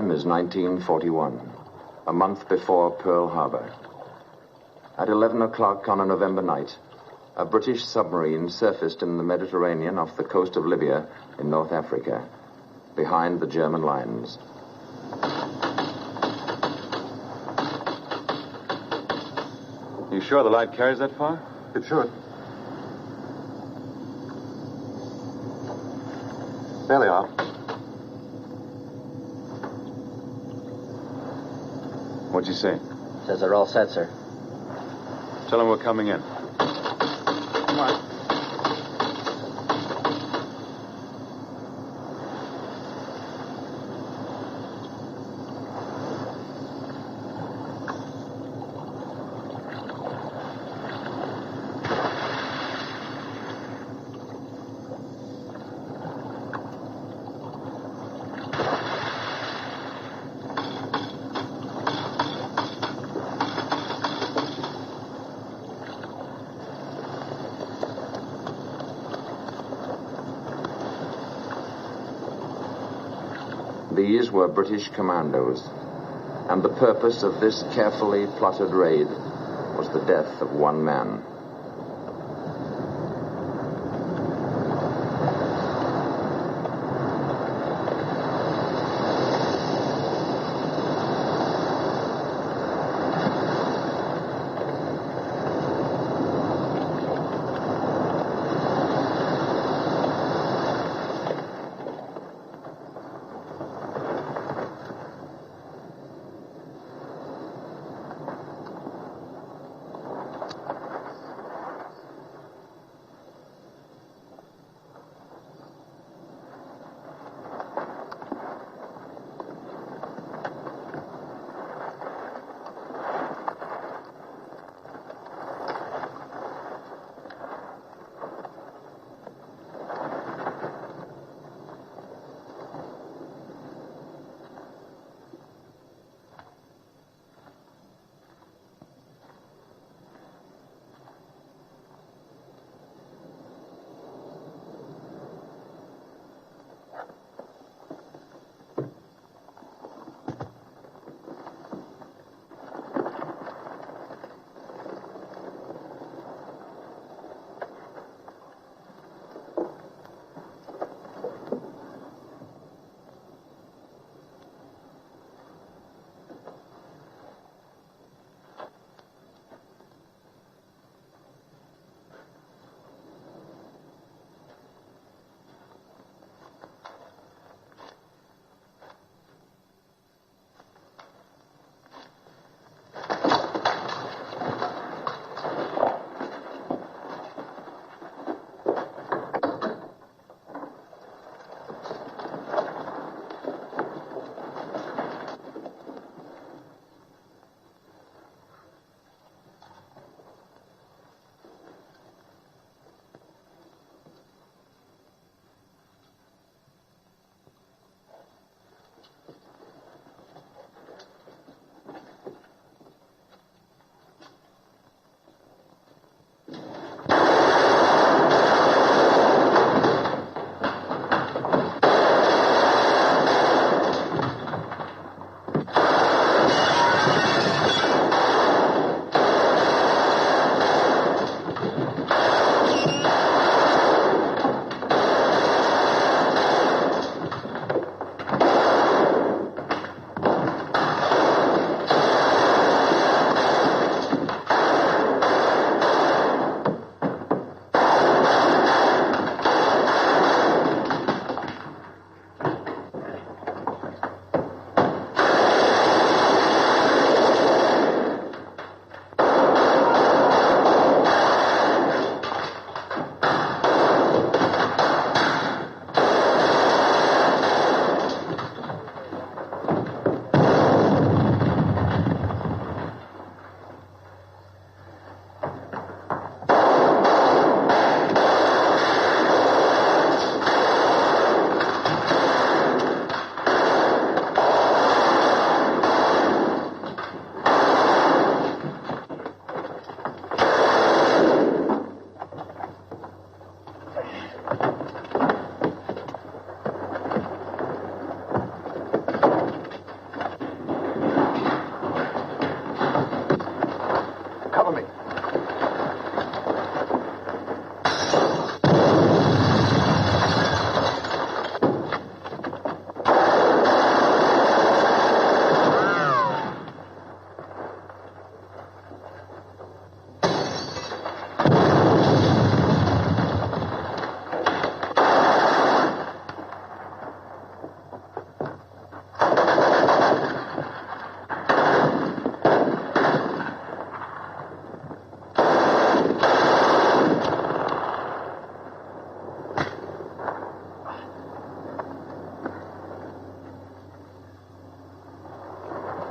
time is 1941, a month before Pearl Harbor. At 11 o'clock on a November night, a British submarine surfaced in the Mediterranean off the coast of Libya in North Africa, behind the German lines. You sure the light carries that far? It should. There they are. What'd you say? Says they're all set, sir. Tell them we're coming in. Come on. These were British commandos, and the purpose of this carefully plotted raid was the death of one man.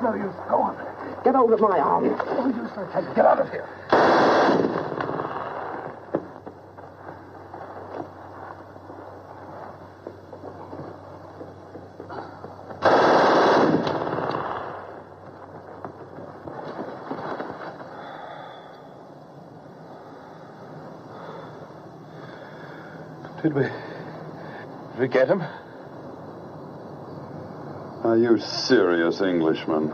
no use. Go on. Get out of my arm. No use, Lieutenant. Get out of here. Did we get him? Are you serious, Englishman?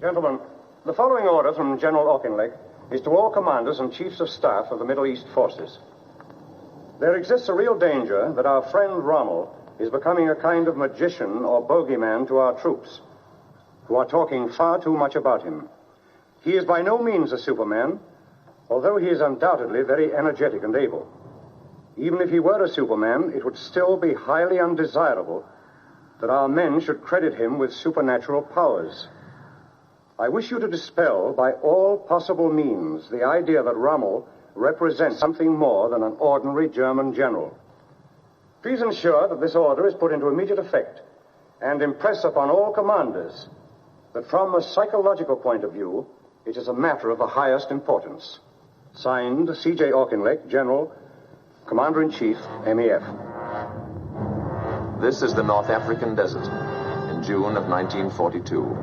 Gentlemen, the following order from General Auchinleck is to all commanders and chiefs of staff of the Middle East forces. There exists a real danger that our friend Rommel is becoming a kind of magician or bogeyman to our troops, who are talking far too much about him. He is by no means a Superman, although he is undoubtedly very energetic and able. Even if he were a Superman, it would still be highly undesirable that our men should credit him with supernatural powers. I wish you to dispel by all possible means the idea that Rommel represents something more than an ordinary German general. Please ensure that this order is put into immediate effect and impress upon all commanders that from a psychological point of view, it is a matter of the highest importance. Signed, C.J. Auchinleck, General, Commander-in-Chief, MEF. This is the North African desert in June of 1942.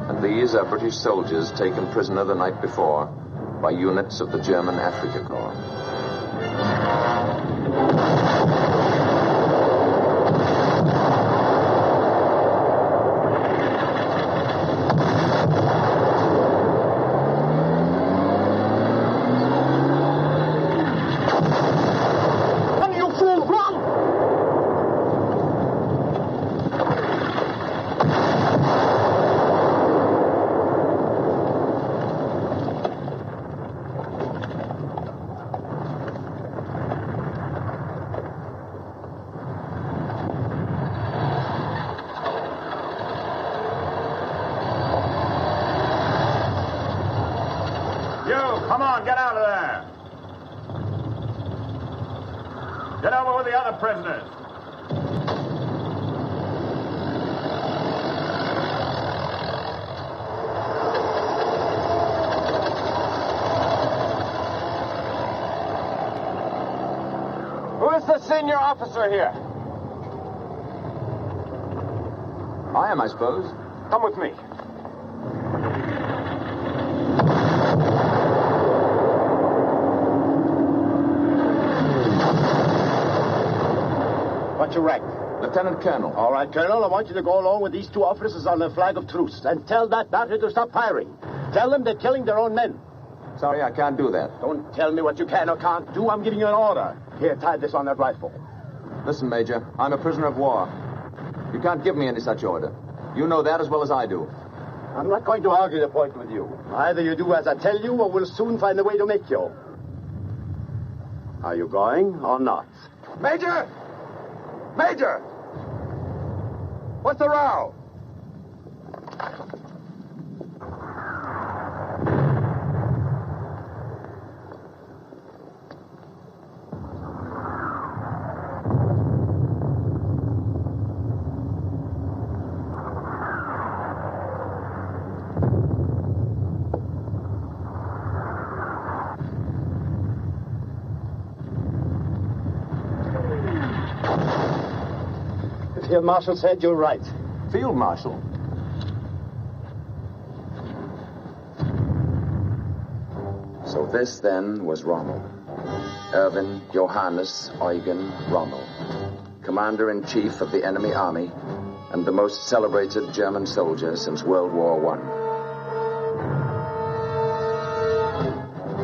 And these are British soldiers taken prisoner the night before by units of the German Afrika Korps. Come on, get out of there. Get over with the other prisoners. Who is the senior officer here? I am, I suppose. Come with me. What's your rank? Lieutenant Colonel. All right, Colonel, I want you to go along with these two officers on the flag of truce and tell that battery to stop firing. Tell them they're killing their own men. Sorry, I can't do that. Don't tell me what you can or can't do. I'm giving you an order. Here, tie this on that rifle. Listen, Major, I'm a prisoner of war. You can't give me any such order. You know that as well as I do. I'm not going to argue the point with you. Either you do as I tell you, or we'll soon find a way to make you. Are you going or not? Major! Major! What's the row? your marshal said, you're right. Field Marshal. So this, then, was Rommel. Erwin Johannes Eugen Rommel, Commander-in-Chief of the enemy army and the most celebrated German soldier since World War I.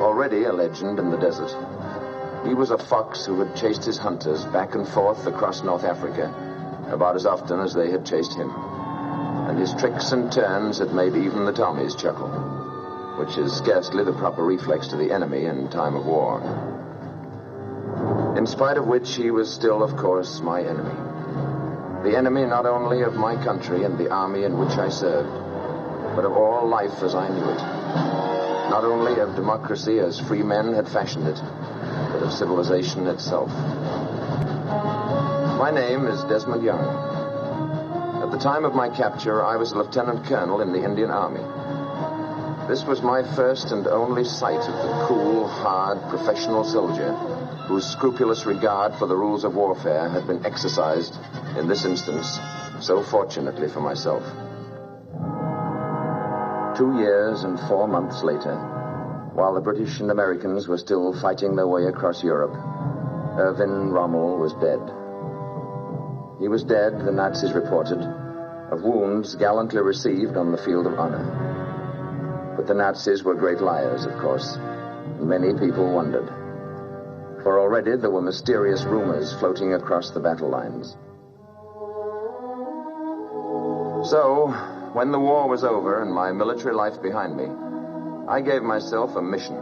Already a legend in the desert, he was a fox who had chased his hunters back and forth across North Africa about as often as they had chased him. And his tricks and turns had made even the Tommies chuckle, which is scarcely the proper reflex to the enemy in time of war. In spite of which, he was still, of course, my enemy. The enemy not only of my country and the army in which I served, but of all life as I knew it. Not only of democracy as free men had fashioned it, but of civilization itself. My name is Desmond Young. At the time of my capture, I was a lieutenant colonel in the Indian Army. This was my first and only sight of the cool, hard, professional soldier whose scrupulous regard for the rules of warfare had been exercised, in this instance, so fortunately for myself. 2 years and 4 months later, while the British and Americans were still fighting their way across Europe, Erwin Rommel was dead. He was dead, the Nazis reported, of wounds gallantly received on the field of honor. But the Nazis were great liars, of course, and many people wondered. For already there were mysterious rumors floating across the battle lines. So, when the war was over and my military life behind me, I gave myself a mission.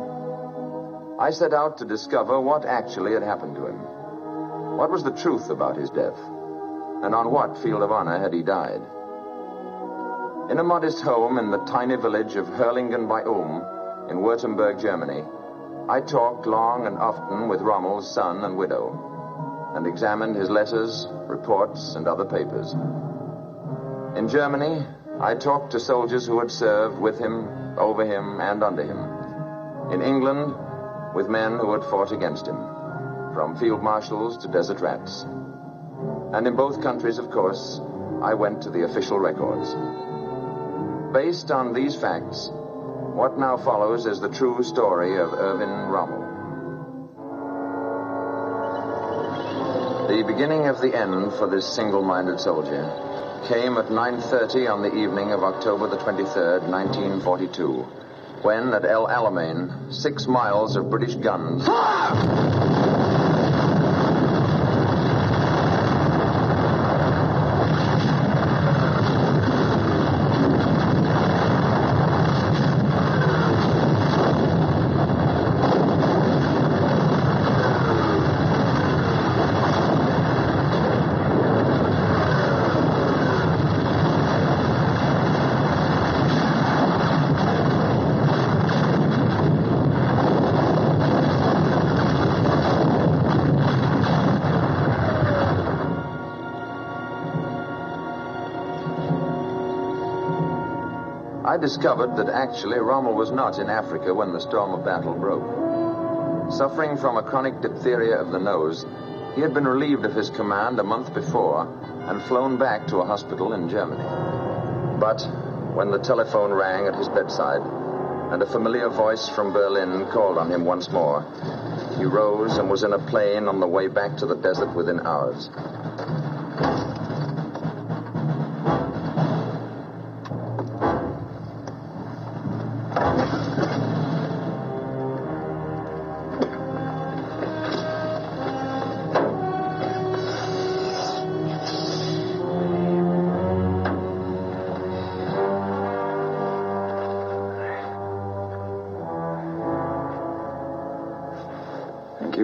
I set out to discover what actually had happened to him. What was the truth about his death? And on what field of honor had he died? In a modest home in the tiny village of Herlingen bei Ulm in Württemberg, Germany, I talked long and often with Rommel's son and widow, and examined his letters, reports, and other papers. In Germany, I talked to soldiers who had served with him, over him, and under him. In England, with men who had fought against him, from field marshals to desert rats. And in both countries, of course, I went to the official records. Based on these facts, what now follows is the true story of Erwin Rommel. The beginning of the end for this single-minded soldier came at 9:30 on the evening of October the 23rd, 1942, when at El Alamein, 6 miles of British guns... I discovered that actually Rommel was not in Africa when the storm of battle broke. Suffering from a chronic diphtheria of the nose, he had been relieved of his command a month before and flown back to a hospital in Germany. But when the telephone rang at his bedside and a familiar voice from Berlin called on him once more, he rose and was in a plane on the way back to the desert within hours.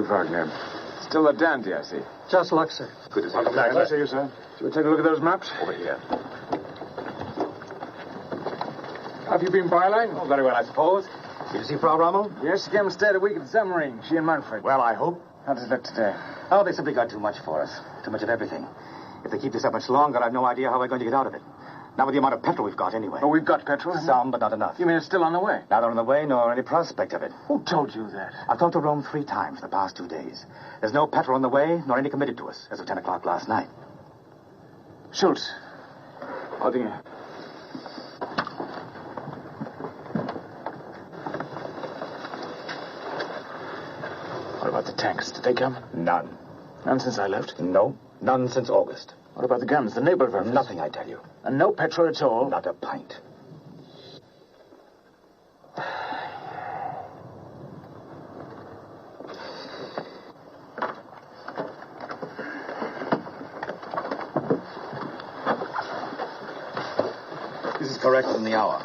Wagner. Still a dandy, I see. Just luck, sir. Good to see you. Glad to see you, sir. Shall we take a look at those maps? Over here. Have you been byline? Oh, very well, I suppose. Did you see Frau Rommel? Yes, she came and stayed a week at the submarine. She and Manfred. Well, I hope. How does it look today? Oh, they simply got too much for us. Too much of everything. If they keep this up much longer, I've no idea how we're going to get out of it. Not with the amount of petrol we've got, anyway. Oh, we've got petrol? Some, but not enough. You mean it's still on the way? Neither on the way nor any prospect of it. Who told you that? I've talked to Rome 3 times in the past 2 days. There's no petrol on the way, nor any committed to us, as of 10 o'clock last night. Schultz. Holding it. What about the tanks? Did they come? None. None since I left? No, none since August. What about the guns, the Nebelwerfers? Nothing, I tell you. And no petrol at all? Not a pint. This is correct in the hour.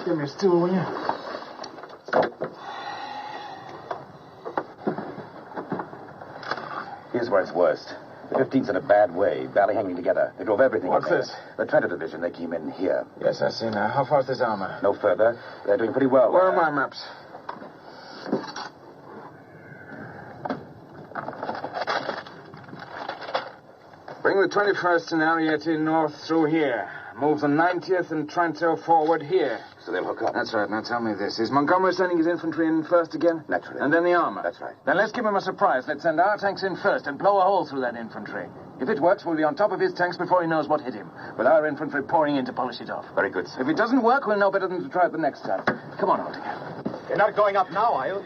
Give me a stool, will you? Here's where it's worst. The 15th's in a bad way, barely hanging together. They drove everything What's in there. this? The Trent Division, they came in here. Yes, I see now. How far's this armor? No further. They're doing pretty well. Where are my maps? Bring the 21st and Ariete north through here. Move the 90th and Trento forward here. So they'll hook up. That's right. Now tell me this. Is Montgomery sending his infantry in first again? Naturally. And then the armor? That's right. Then let's give him a surprise. Let's send our tanks in first and blow a hole through that infantry. If it works, we'll be on top of his tanks before he knows what hit him, with our infantry pouring in to polish it off. Very good, sir. If it doesn't work, we'll know better than to try it the next time. Come on, Altinger. You're not going up now, are you?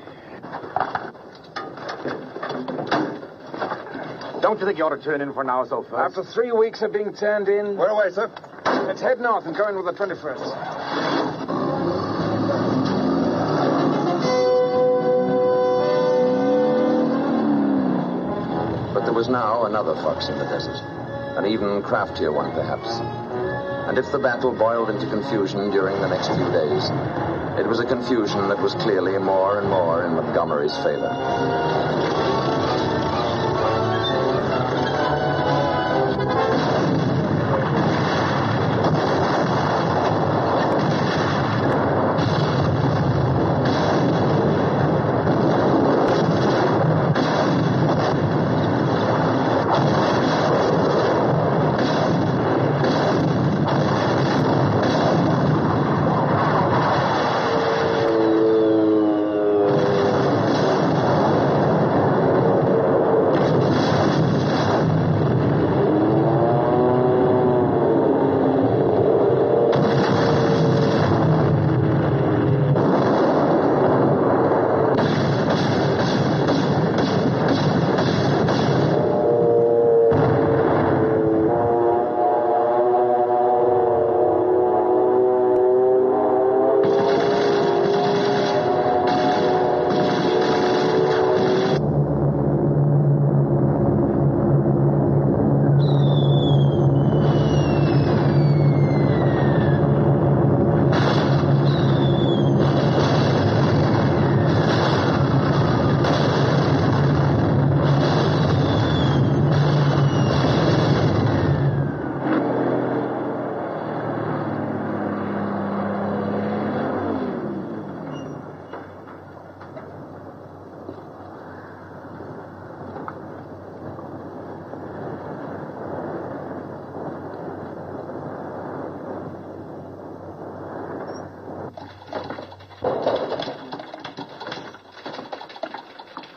Don't you think you ought to turn in for an hour or so first? After 3 weeks of being turned in... Where away, sir? Let's head north and go in with the 21st. But there was now another fox in the desert, an even craftier one, perhaps. And if the battle boiled into confusion during the next few days, it was a confusion that was clearly more and more in Montgomery's favor.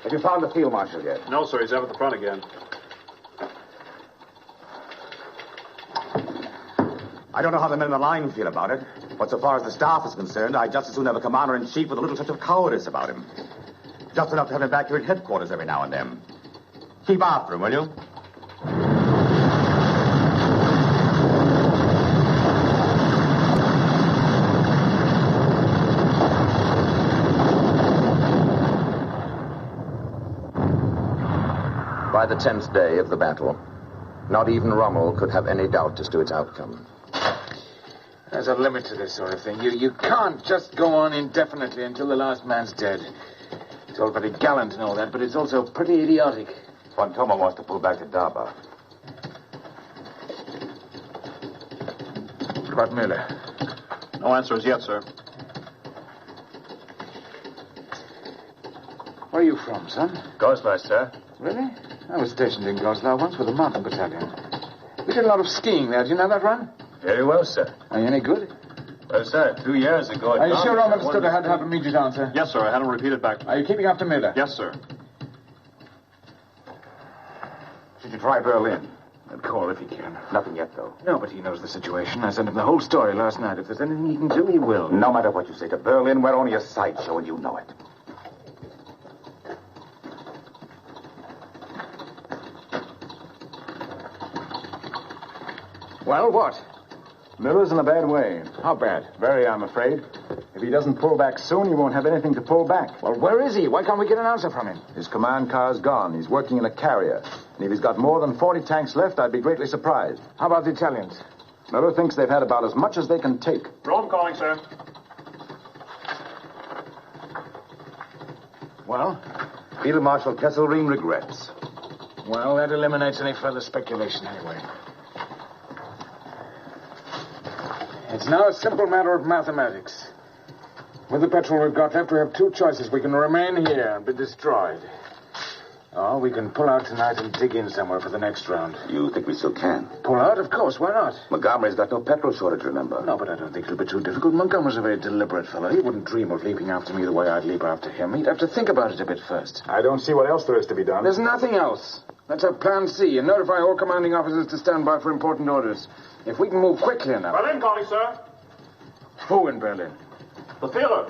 Have you found the field marshal yet? No, sir. He's up at the front again. I don't know how the men in the line feel about it, but so far as the staff is concerned, I'd just as soon have a commander-in-chief with a little touch of cowardice about him. Just enough to have him back here at headquarters every now and then. Keep after him, will you? By the 10th day of the battle, not even Rommel could have any doubt as to its outcome. There's a limit to this sort of thing. You can't just go on indefinitely until the last man's dead. It's all very gallant and all that, but it's also pretty idiotic. Fantoma wants to pull back to Daba. What about Miller? No answers yet, sir. Where are you from, son? Goslar, sir. Really? I was stationed in Goslar once with a mountain battalion. We did a lot of skiing there. Do you know that run? Very well, sir. Are you any good? Well, sir, 2 years ago... Are you sure Rom understood I had to have immediate answer? Yes, sir. I had him repeat it back. Are you keeping after Miller? Yes, sir. Should you try Berlin? call if he can. Nothing yet, though. No, but he knows the situation. I sent him the whole story last night. If there's anything he can do, he will. No matter what you say to Berlin, we're only a sideshow, and you know it. Well, what? Miller's in a bad way. How bad? Very, I'm afraid. If he doesn't pull back soon, he won't have anything to pull back. Well, where is he? Why can't we get an answer from him? His command car's gone. He's working in a carrier. And if he's got more than 40 tanks left, I'd be greatly surprised. How about the Italians? Miller thinks they've had about as much as they can take. Rome calling, sir. Well? Field Marshal Kesselring regrets. Well, that eliminates any further speculation anyway. It's now a simple matter of mathematics. With the petrol we've got left, we have two choices. We can remain here and be destroyed. Or we can pull out tonight and dig in somewhere for the next round. You think we still can? Pull out? Of course. Why not? Montgomery's got no petrol shortage, remember? No, but I don't think it'll be too difficult. Montgomery's a very deliberate fellow. He wouldn't dream of leaping after me the way I'd leap after him. He'd have to think about it a bit first. I don't see what else there is to be done. There's nothing else. Let's have plan C and notify all commanding officers to stand by for important orders. If we can move quickly enough... Berlin calling, sir. Who in Berlin? The Führer.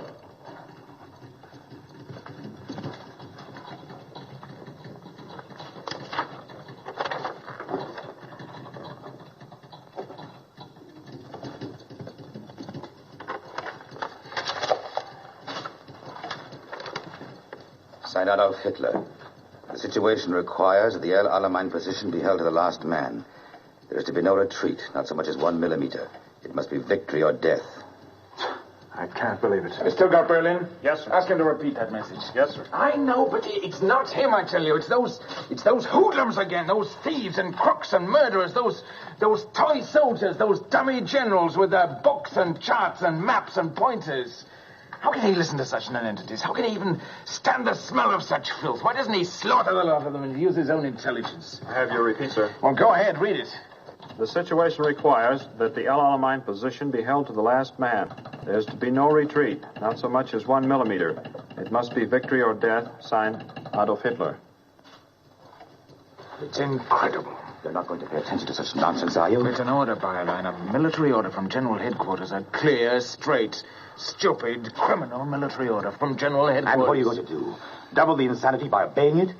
Signed Adolf Hitler. The situation requires that the El Alamein position be held to the last man. There is to be no retreat, not so much as 1 millimeter. It must be victory or death. I can't believe it. You still got Berlin? Yes, sir. Ask him to repeat that message. Yes, sir. I know, but it's not him, I tell you. It's those hoodlums again, those thieves and crooks and murderers, those toy soldiers, those dummy generals with their books and charts and maps and pointers. How can he listen to such nonentities? How can he even stand the smell of such filth? Why doesn't he slaughter the lot of them and use his own intelligence? I have your repeat, sir. Well, go ahead, read it. The situation requires that the El Alamein position be held to the last man. There is to be no retreat, not so much as 1 millimeter. It must be victory or death, signed Adolf Hitler. It's incredible. You're not going to pay attention to such nonsense, are you? It's an order, Byline, a military order from General Headquarters. A clear, straight, stupid, criminal military order from General Headquarters. And what are you going to do? Double the insanity by obeying it?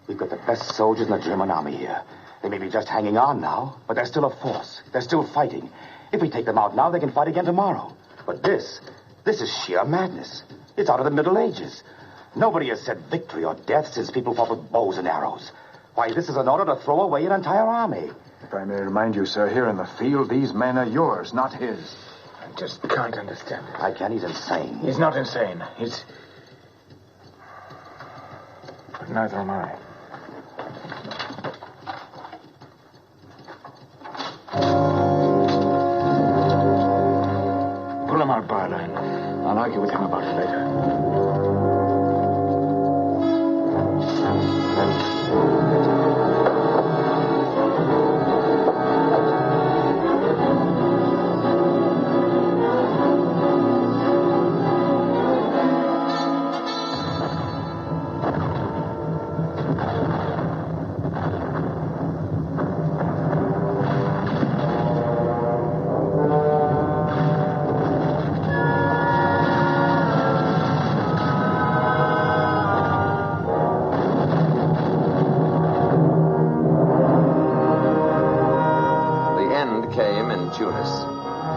We've got the best soldiers in the German army here. They may be just hanging on now, but they're still a force. They're still fighting. If we take them out now, they can fight again tomorrow. But this is sheer madness. It's out of the Middle Ages. Nobody has said victory or death since people fought with bows and arrows. Why, this is an order to throw away an entire army. If I may remind you, sir, here in the field, these men are yours, not his. I just can't understand it. I can. He's insane. He's not insane. But neither am I. Pull him out, Byline. I'll argue with him about it later.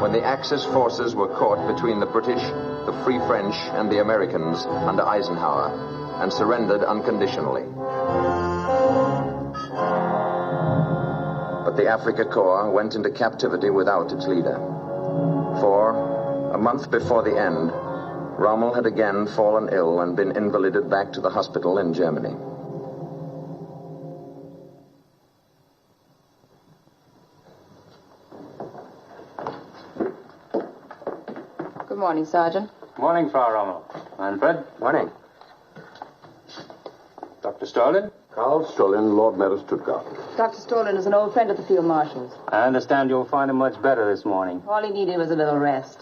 When the Axis forces were caught between the British, the Free French, and the Americans under Eisenhower, and surrendered unconditionally. But the Afrika Korps went into captivity without its leader. For, a month before the end, Rommel had again fallen ill and been invalided back to the hospital in Germany. Good morning, Sergeant. Morning, Frau Rommel. Manfred. Morning. Dr. Stalin? Karl Stolin, Lord Mayor of Stuttgart. Dr. Stolin is an old friend of the Field Marshal's. I understand you'll find him much better this morning. All he needed was a little rest.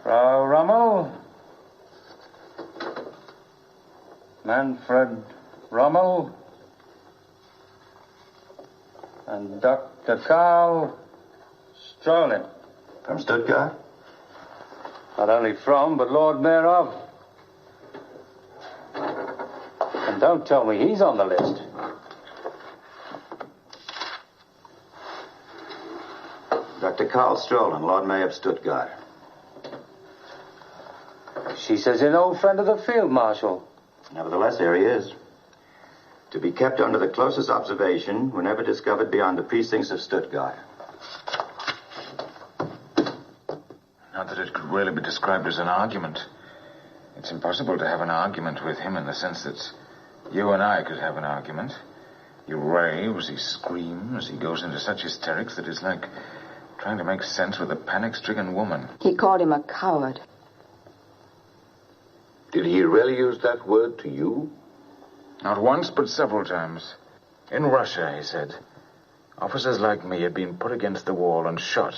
Frau Rommel, Manfred Rommel. And Dr. Karl Strolin. From Stuttgart? Not only from, but Lord Mayor of. And don't tell me he's on the list. Dr. Karl Strolin, Lord Mayor of Stuttgart. She says he's an old friend of the Field Marshal. Nevertheless, here he is. To be kept under the closest observation whenever discovered beyond the precincts of Stuttgart. Not that it could really be described as an argument. It's impossible to have an argument with him in the sense that you and I could have an argument. He raves, he screams, he goes into such hysterics that it's like trying to make sense with a panic-stricken woman. He called him a coward. Did he really use that word to you? Not once, but several times. In Russia, he said, officers like me had been put against the wall and shot.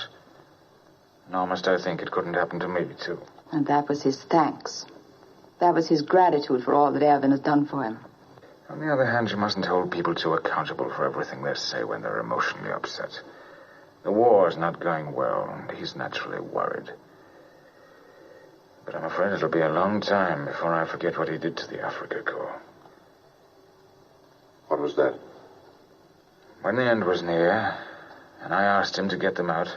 Nor must I think it couldn't happen to me, too. And that was his thanks. That was his gratitude for all that Erwin has done for him. On the other hand, you mustn't hold people too accountable for everything they say when they're emotionally upset. The war's not going well, and he's naturally worried. But I'm afraid it'll be a long time before I forget what he did to the Africa Corps. What was that? When the end was near, and I asked him to get them out,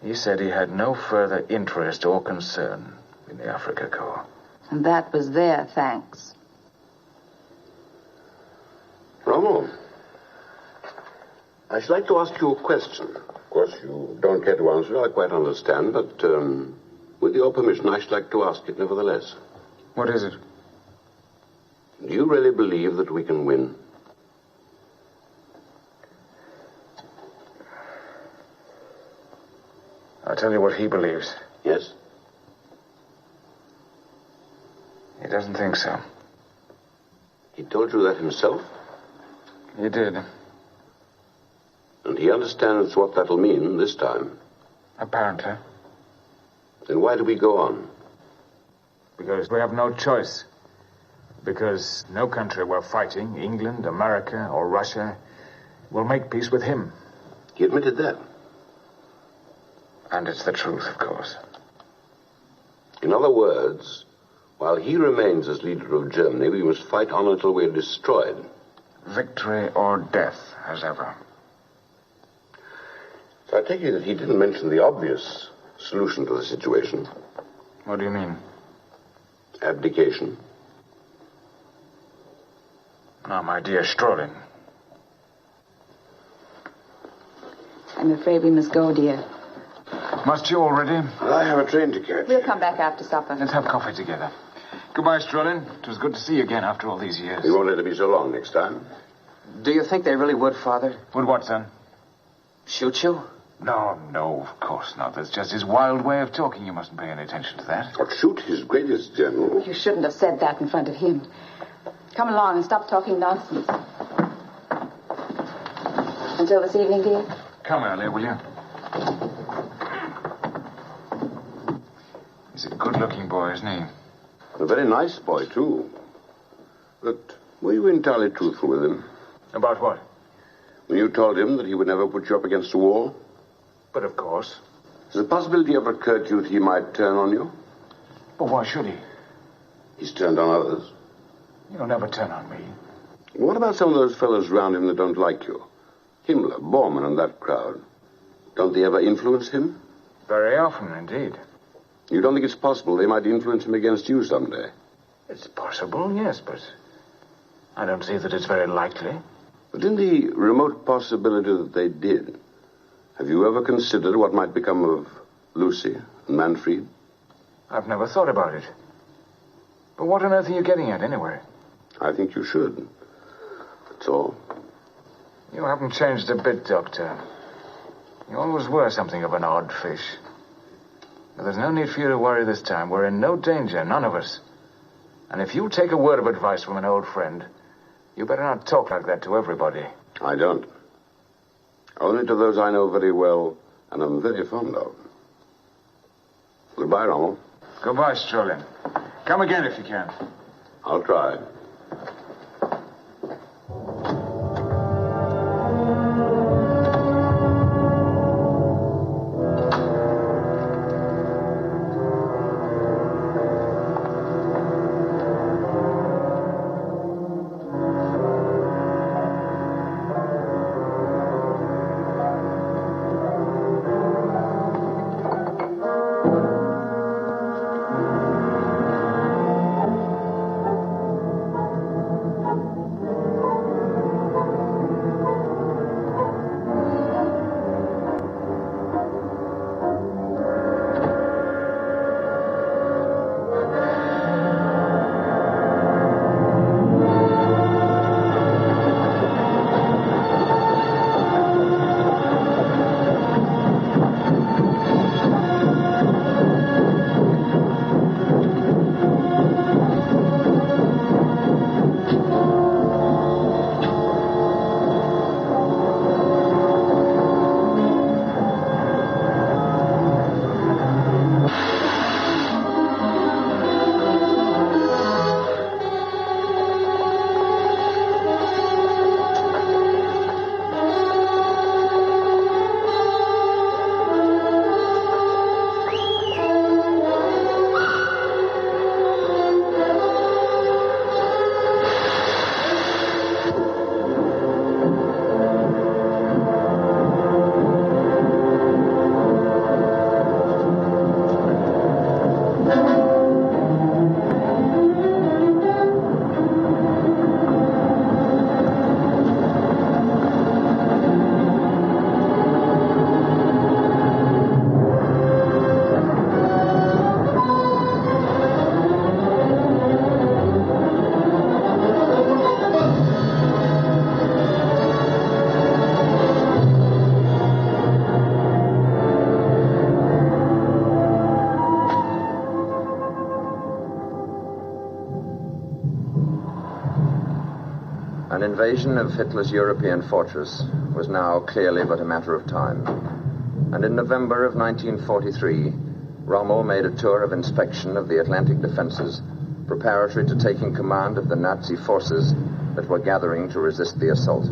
he said he had no further interest or concern in the Africa Corps. And that was their thanks. Rommel, I should like to ask you a question. Of course, you don't care to answer it, I quite understand, but with your permission, I should like to ask it nevertheless. What is it? Do you really believe that we can win? I'll tell you what he believes. Yes? He doesn't think so. He told you that himself? He did. And he understands what that'll mean this time? Apparently. Then why do we go on? Because we have no choice. Because no country we're fighting, England, America, or Russia, will make peace with him. He admitted that. And it's the truth, of course. In other words, while he remains as leader of Germany, we must fight on until we're destroyed. Victory or death, as ever. So I take it that he didn't mention the obvious solution to the situation. What do you mean? Abdication. Now, my dear Strolin. I'm afraid we must go, dear. Must you already? I have a train to catch. We'll come back after supper. Let's have coffee together. Goodbye, Strolin. It was good to see you again after all these years. We won't let it be so long next time. Do you think they really would, Father? Would what, son? Shoot you? No, of course not. That's just his wild way of talking. You mustn't pay any attention to that. Or shoot his greatest general. You shouldn't have said that in front of him. Come along and stop talking nonsense. Until this evening, dear? Come earlier, will you? He's a good-looking boy, isn't he? A very nice boy, too. But were you entirely truthful with him? About what? When you told him that he would never put you up against a wall? But of course. Has the possibility ever occurred to you that he might turn on you? But why should he? He's turned on others. He'll never turn on me. What about some of those fellows round him that don't like you? Himmler, Bormann, and that crowd. Don't they ever influence him? Very often, indeed. You don't think it's possible they might influence him against you someday? It's possible, yes, but I don't see that it's very likely. But in the remote possibility that they did, have you ever considered what might become of Lucy and Manfred? I've never thought about it. But what on earth are you getting at, anyway? I think you should. That's all. You haven't changed a bit, Doctor. You always were something of an odd fish. But there's no need for you to worry this time. We're in no danger, none of us. And if you take a word of advice from an old friend, you better not talk like that to everybody. I don't. Only to those I know very well and am very fond of. Goodbye, Rommel. Goodbye, Strolin. Come again if you can. I'll try. An invasion of Hitler's European fortress was now clearly but a matter of time. And in November of 1943, Rommel made a tour of inspection of the Atlantic defenses, preparatory to taking command of the Nazi forces that were gathering to resist the assault.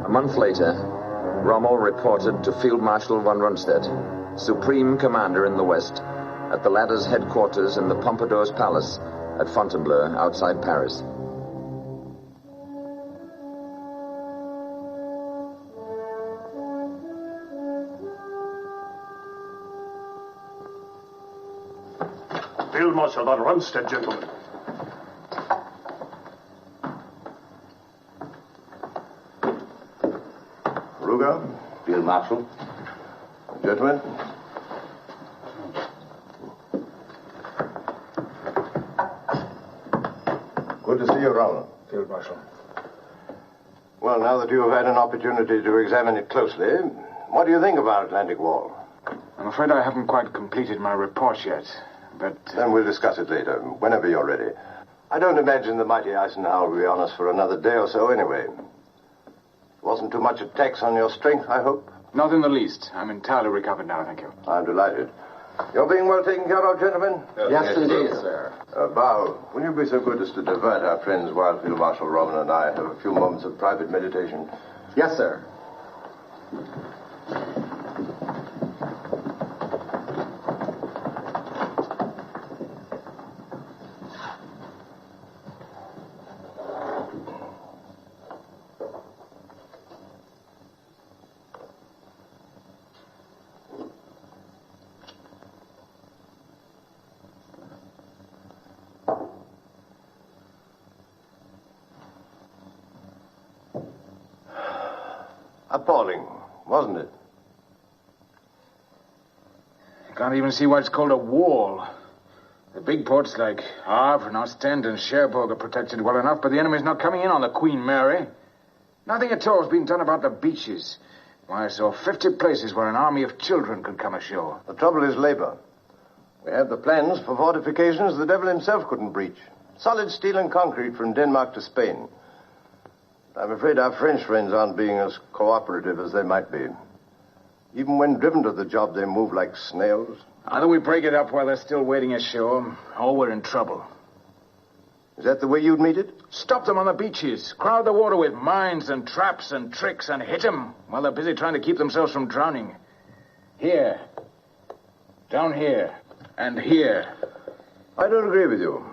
A month later, Rommel reported to Field Marshal von Rundstedt, supreme commander in the West, at the latter's headquarters in the Pompadour's Palace at Fontainebleau, outside Paris. Field Marshal von Rundstedt, gentlemen. Ruger, Field Marshal. gentlemen. Good to see you, Rommel. Field Marshal. Well, now that you have had an opportunity to examine it closely, what do you think of our Atlantic Wall? I'm afraid I haven't quite completed my report yet, but... Then we'll discuss it later, whenever you're ready. I don't imagine the mighty Eisenhower will be on us for another day or so anyway. Wasn't too much a tax on your strength, I hope? Not in the least. I'm entirely recovered now, thank you. I'm delighted. You're being well taken care of, gentlemen? Yes, indeed, sir. Bow, will you be so good as to divert our friends while Field Marshal Rommel and I have a few moments of private meditation? Yes, sir. Appalling, wasn't it? You can't even see why it's called a wall. The big ports like Havre and Ostend and Cherbourg are protected well enough, but the enemy's not coming in on the Queen Mary. Nothing at all has been done about the beaches. Why, I saw 50 places where an army of children could come ashore. The trouble is labor. We have the plans for fortifications the devil himself couldn't breach. Solid steel and concrete from Denmark to Spain. I'm afraid our French friends aren't being as cooperative as they might be. Even when driven to the job, they move like snails. Either we break it up while they're still waiting ashore, or we're in trouble. Is that the way you'd meet it? Stop them on the beaches. Crowd the water with mines and traps and tricks and hit them while they're busy trying to keep themselves from drowning. Here. Down here. And here. I don't agree with you.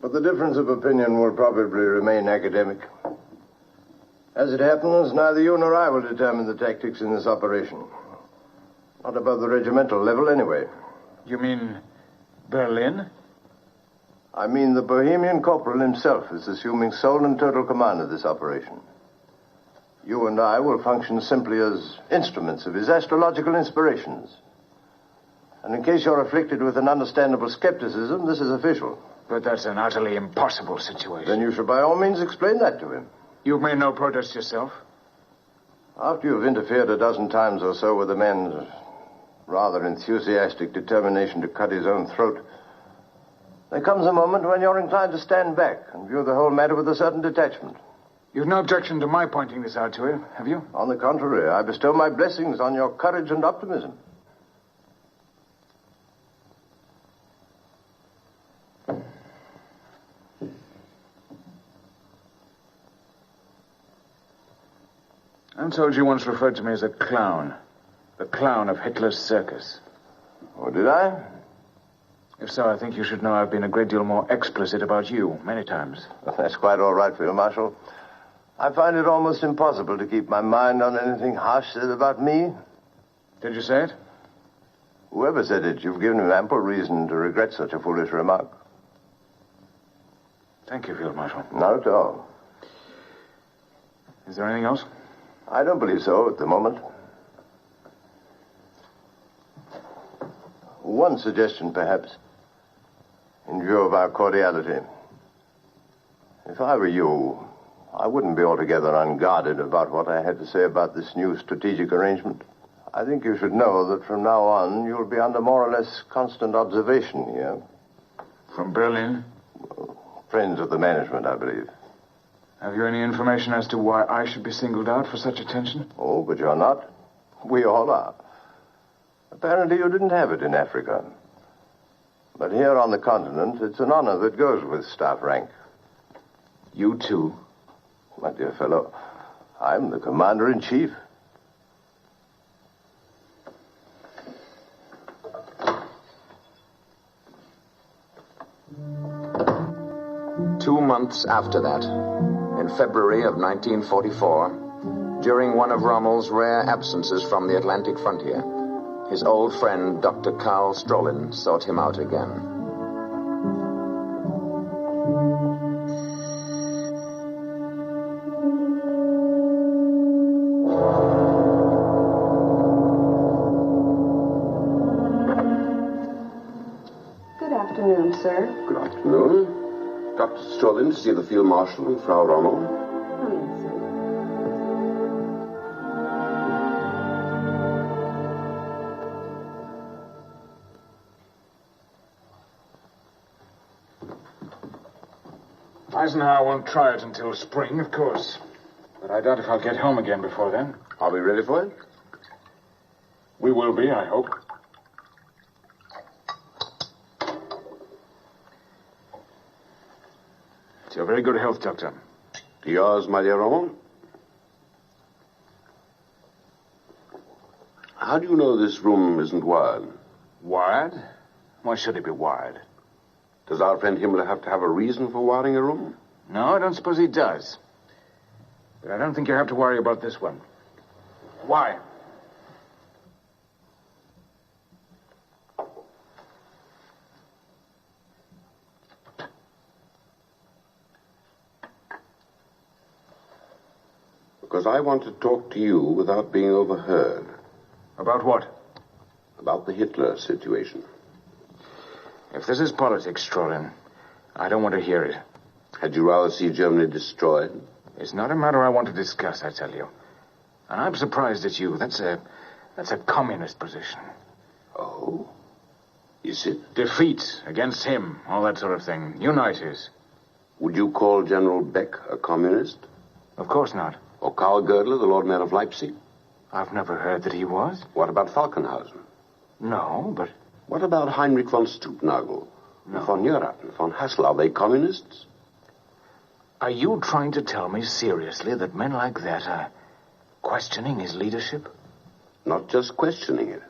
But the difference of opinion will probably remain academic. As it happens, neither you nor I will determine the tactics in this operation. Not above the regimental level, anyway. You mean Berlin? I mean the Bohemian corporal himself is assuming sole and total command of this operation. You and I will function simply as instruments of his astrological inspirations. And in case you're afflicted with an understandable skepticism, this is official. But that's an utterly impossible situation. Then you should by all means explain that to him. You've made no protest yourself? After you've interfered a dozen times or so with a man's rather enthusiastic determination to cut his own throat, there comes a moment when you're inclined to stand back and view the whole matter with a certain detachment. You've no objection to my pointing this out to him, have you? On the contrary, I bestow my blessings on your courage and optimism. I'm told you once referred to me as a clown. The clown of Hitler's circus. Oh, did I? If so, I think you should know I've been a great deal more explicit about you, many times. Well, that's quite all right, Field Marshal. I find it almost impossible to keep my mind on anything harsh said about me. Did you say it? Whoever said it, you've given him ample reason to regret such a foolish remark. Thank you, Field Marshal. Not at all. Is there anything else? I don't believe so at the moment. One suggestion, perhaps, in view of our cordiality. If I were you, I wouldn't be altogether unguarded about what I had to say about this new strategic arrangement. I think you should know that from now on, you'll be under more or less constant observation here. From Berlin? Friends of the management, I believe. Have you any information as to why I should be singled out for such attention? Oh, but you're not. We all are. Apparently you didn't have it in Africa. But here on the continent, it's an honor that goes with staff rank. You too? My dear fellow, I'm the commander-in-chief. Two months after that, in February of 1944, during one of Rommel's rare absences from the Atlantic frontier, his old friend, Dr. Karl Strolin, sought him out again. Good afternoon, sir. Good afternoon. Dr. Strolin to see the Field Marshal and Frau Rommel. Come in, sir. Eisenhower won't try it until spring, of course. But I doubt if I'll get home again before then. Are we ready for it? We will be, I hope. To your very good health, Doctor. To yours, my dear Rommel. How do you know this room isn't wired? Wired? Why should it be wired? Does our friend Himmler have to have a reason for wiring a room? No, I don't suppose he does. But I don't think you have to worry about this one. Why? Because I want to talk to you without being overheard. About what? About the Hitler situation. If this is politics, Strolin, I don't want to hear it. Had you rather see Germany destroyed? It's not a matter I want to discuss, I tell you. And I'm surprised at you. That's a communist position. Oh? Is it? Defeat against him, all that sort of thing. Unite us. Would you call General Beck a communist? Of course not. Or Karl Gödler, the Lord Mayor of Leipzig? I've never heard that he was. What about Falkenhausen? No, but... What about Heinrich von Stupnagel? No. Von Neurath, von Hassel? Are they communists? Are you trying to tell me seriously that men like that are questioning his leadership? Not just questioning it.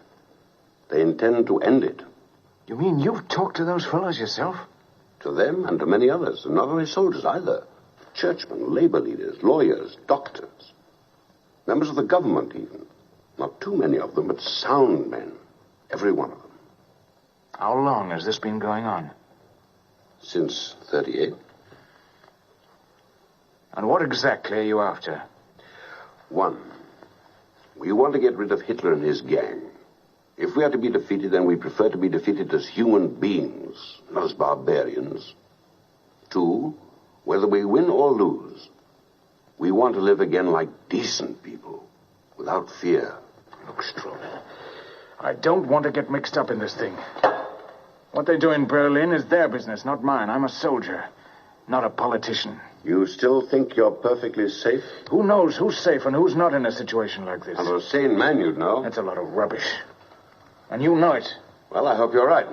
They intend to end it. You mean you've talked to those fellows yourself? To them and to many others, and not only soldiers either. Churchmen, labor leaders, lawyers, doctors. Members of the government even. Not too many of them, but sound men. Every one of them. How long has this been going on? Since 38. And what exactly are you after? One, we want to get rid of Hitler and his gang. If we are to be defeated, then we prefer to be defeated as human beings, not as barbarians. Two, whether we win or lose, we want to live again like decent people, without fear. Look, Strolin, I don't want to get mixed up in this thing. What they do in Berlin is their business, not mine. I'm a soldier, not a politician. You still think you're perfectly safe? Who knows who's safe and who's not in a situation like this? I'm a sane man, you'd know. That's a lot of rubbish. And you know it. Well, I hope you're right.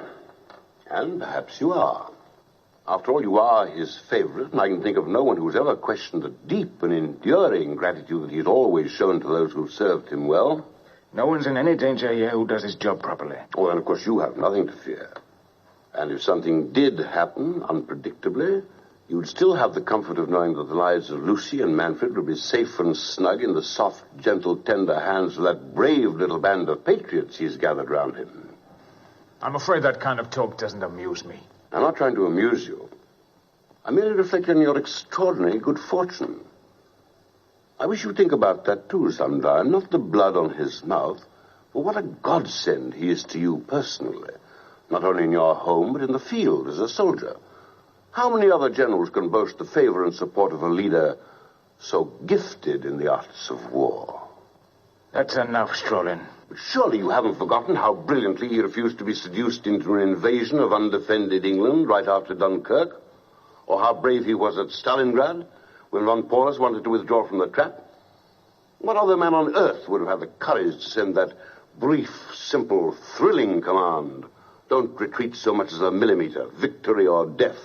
And perhaps you are. After all, you are his favorite, and I can think of no one who's ever questioned the deep and enduring gratitude that he's always shown to those who've served him well. No one's in any danger here who does his job properly. Oh, then, of course, you have nothing to fear. And if something did happen unpredictably, you'd still have the comfort of knowing that the lives of Lucy and Manfred would be safe and snug in the soft, gentle, tender hands of that brave little band of patriots he's gathered round him. I'm afraid that kind of talk doesn't amuse me. I'm not trying to amuse you. I merely reflect on your extraordinary good fortune. I wish you'd think about that, too, sometime. Not the blood on his mouth, but what a godsend he is to you personally. Not only in your home, but in the field as a soldier. How many other generals can boast the favor and support of a leader so gifted in the arts of war? That's enough, Strolin. But surely you haven't forgotten how brilliantly he refused to be seduced into an invasion of undefended England right after Dunkirk? Or how brave he was at Stalingrad when von Paulus wanted to withdraw from the trap? What other man on earth would have had the courage to send that brief, simple, thrilling command? Don't retreat so much as a millimeter, victory or death.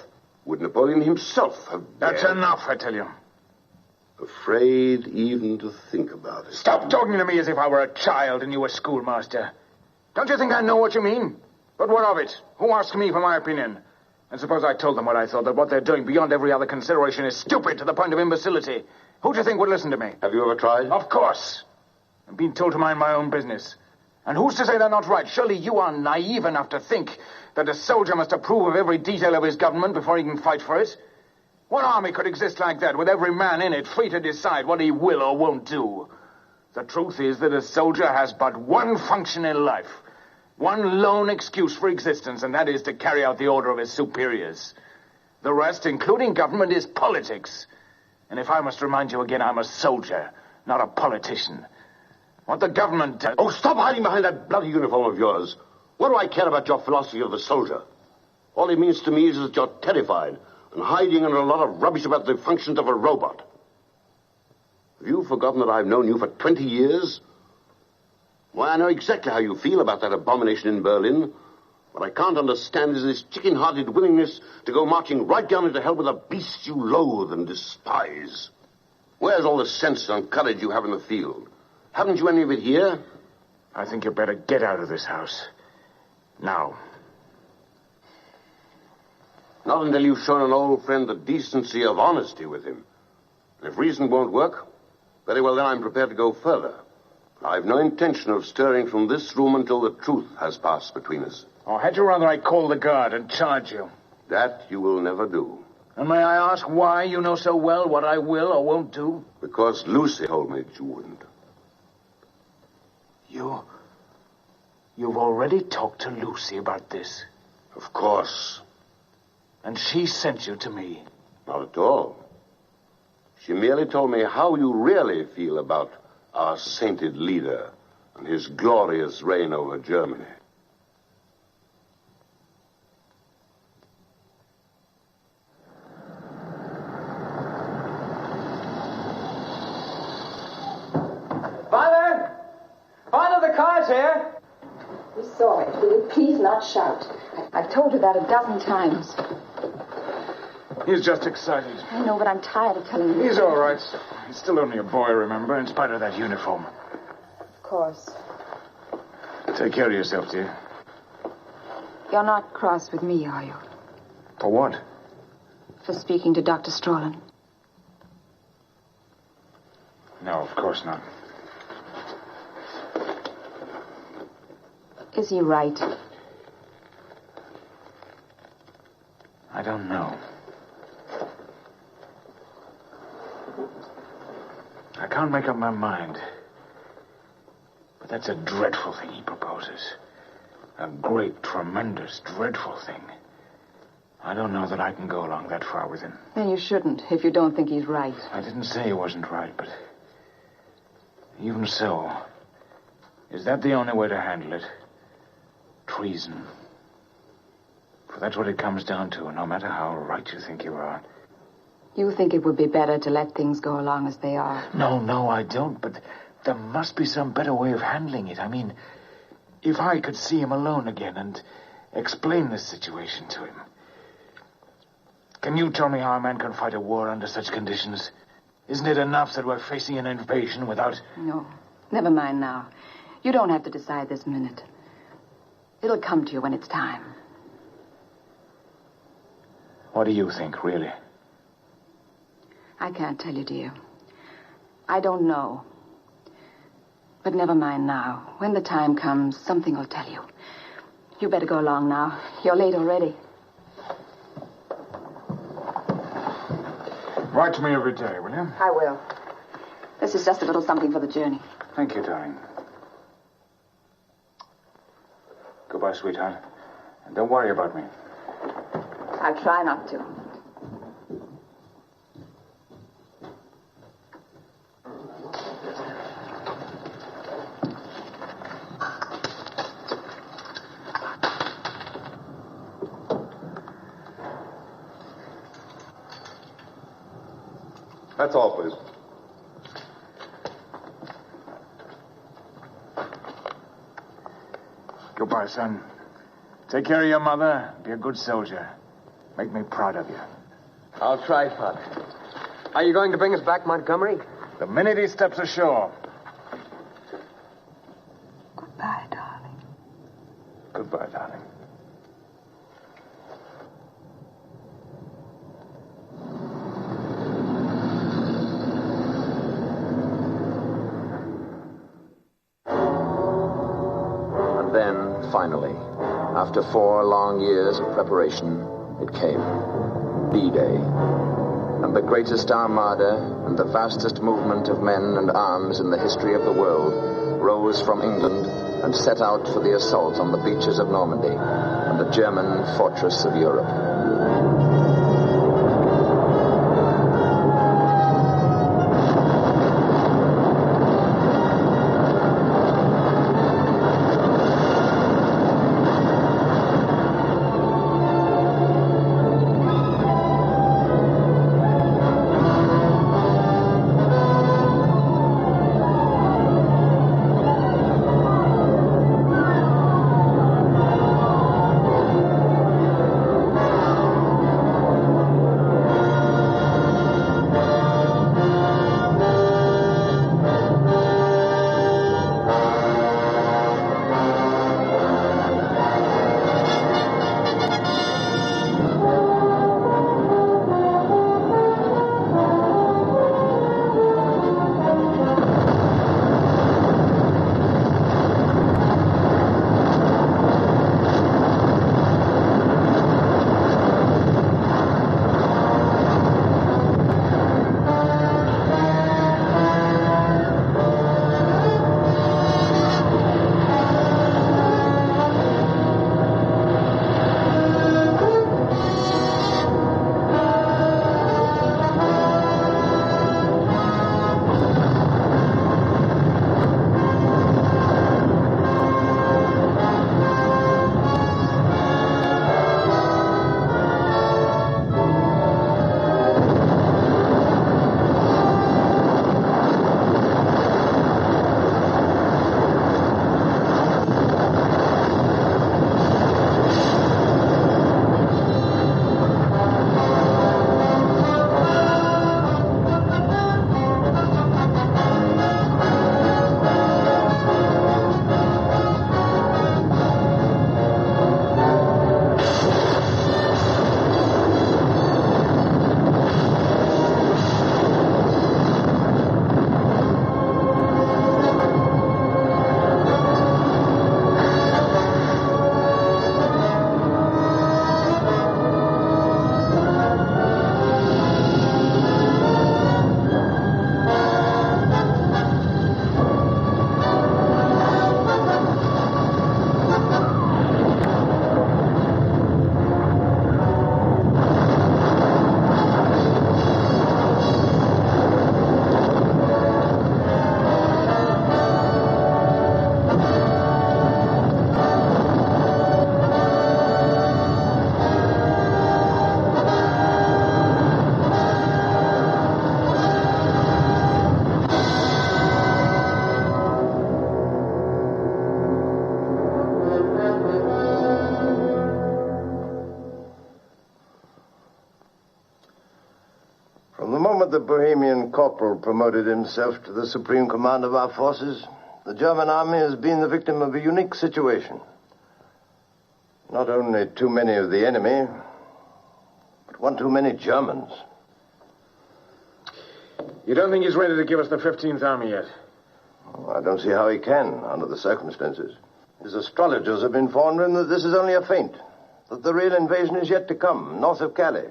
Would Napoleon himself have dared? That's enough, I tell you. Afraid even to think about it. Stop talking to me as if I were a child and you were schoolmaster. Don't you think I know what you mean? But what of it? Who asked me for my opinion? And suppose I told them what I thought, that what they're doing beyond every other consideration is stupid to the point of imbecility. Who do you think would listen to me? Have you ever tried? Of course. I'm being told to mind my own business. And who's to say they're not right? Surely you are naive enough to think that a soldier must approve of every detail of his government before he can fight for it. What army could exist like that, with every man in it free to decide what he will or won't do? The truth is that a soldier has but one function in life, one lone excuse for existence, and that is to carry out the order of his superiors. The rest, including government, is politics. And if I must remind you again, I'm a soldier, not a politician. What the government does... Oh, stop hiding behind that bloody uniform of yours. What do I care about your philosophy of the soldier? All it means to me is that you're terrified and hiding under a lot of rubbish about the functions of a robot. Have you forgotten that I've known you for 20 years? Why, I know exactly how you feel about that abomination in Berlin. What I can't understand is this chicken-hearted willingness to go marching right down into hell with a beast you loathe and despise. Where's all the sense and courage you have in the field? Haven't you any of it here? I think you better get out of this house. Now. Not until you've shown an old friend the decency of honesty with him. And if reason won't work, very well then I'm prepared to go further. I've no intention of stirring from this room until the truth has passed between us. Or had you rather I call the guard and charge you? That you will never do. And may I ask why you know so well what I will or won't do? Because Lucy told me that you wouldn't. You've already talked to Lucy about this? Of course. And she sent you to me? Not at all. She merely told me how you really feel about our sainted leader and his glorious reign over Germany. Father! Father, the car's here! We saw it. Will you please not shout? I've told you that a dozen times. He's just excited. I know, but I'm tired of telling you. He's all right. He's still only a boy, remember, in spite of that uniform. Of course. Take care of yourself, dear. You're not cross with me, are you? For what? For speaking to Dr. Strolin. No, of course not. Is he right? I don't know. I can't make up my mind. But that's a dreadful thing he proposes. A great, tremendous, dreadful thing. I don't know that I can go along that far with him. Then you shouldn't, if you don't think he's right. I didn't say he wasn't right, but even so, is that the only way to handle it? Treason. For that's what it comes down to, no matter how right you think you are. You think it would be better to let things go along as they are? No, I don't, but there must be some better way of handling it. I mean, if I could see him alone again and explain this situation to him. Can you tell me how a man can fight a war under such conditions? Isn't it enough that we're facing an invasion without... No, never mind now. You don't have to decide this minute. It'll come to you when it's time. What do you think, really? I can't tell you, dear. I don't know. But never mind now. When the time comes, something will tell you. You better go along now. You're late already. Write to me every day, will you? I will. This is just a little something for the journey. Thank you, darling. Goodbye, sweetheart. And don't worry about me. I'll try not to. That's all, please. Goodbye, son. Take care of your mother. Be a good soldier. Make me proud of you. I'll try, Father. Are you going to bring us back, Montgomery? The minute he steps ashore. Goodbye, darling. Goodbye, darling. And then, finally, after 4 long years of preparation, it came. D-Day. And the greatest armada and the vastest movement of men and arms in the history of the world rose from England and set out for the assault on the beaches of Normandy and the German fortress of Europe. the Bohemian corporal promoted himself to the supreme command of our forces, the German army has been the victim of a unique situation. Not only too many of the enemy, but one too many Germans. You don't think he's ready to give us the 15th Army yet? Oh, I don't see how he can, under the circumstances. His astrologers have informed him that this is only a feint, that the real invasion is yet to come, north of Calais.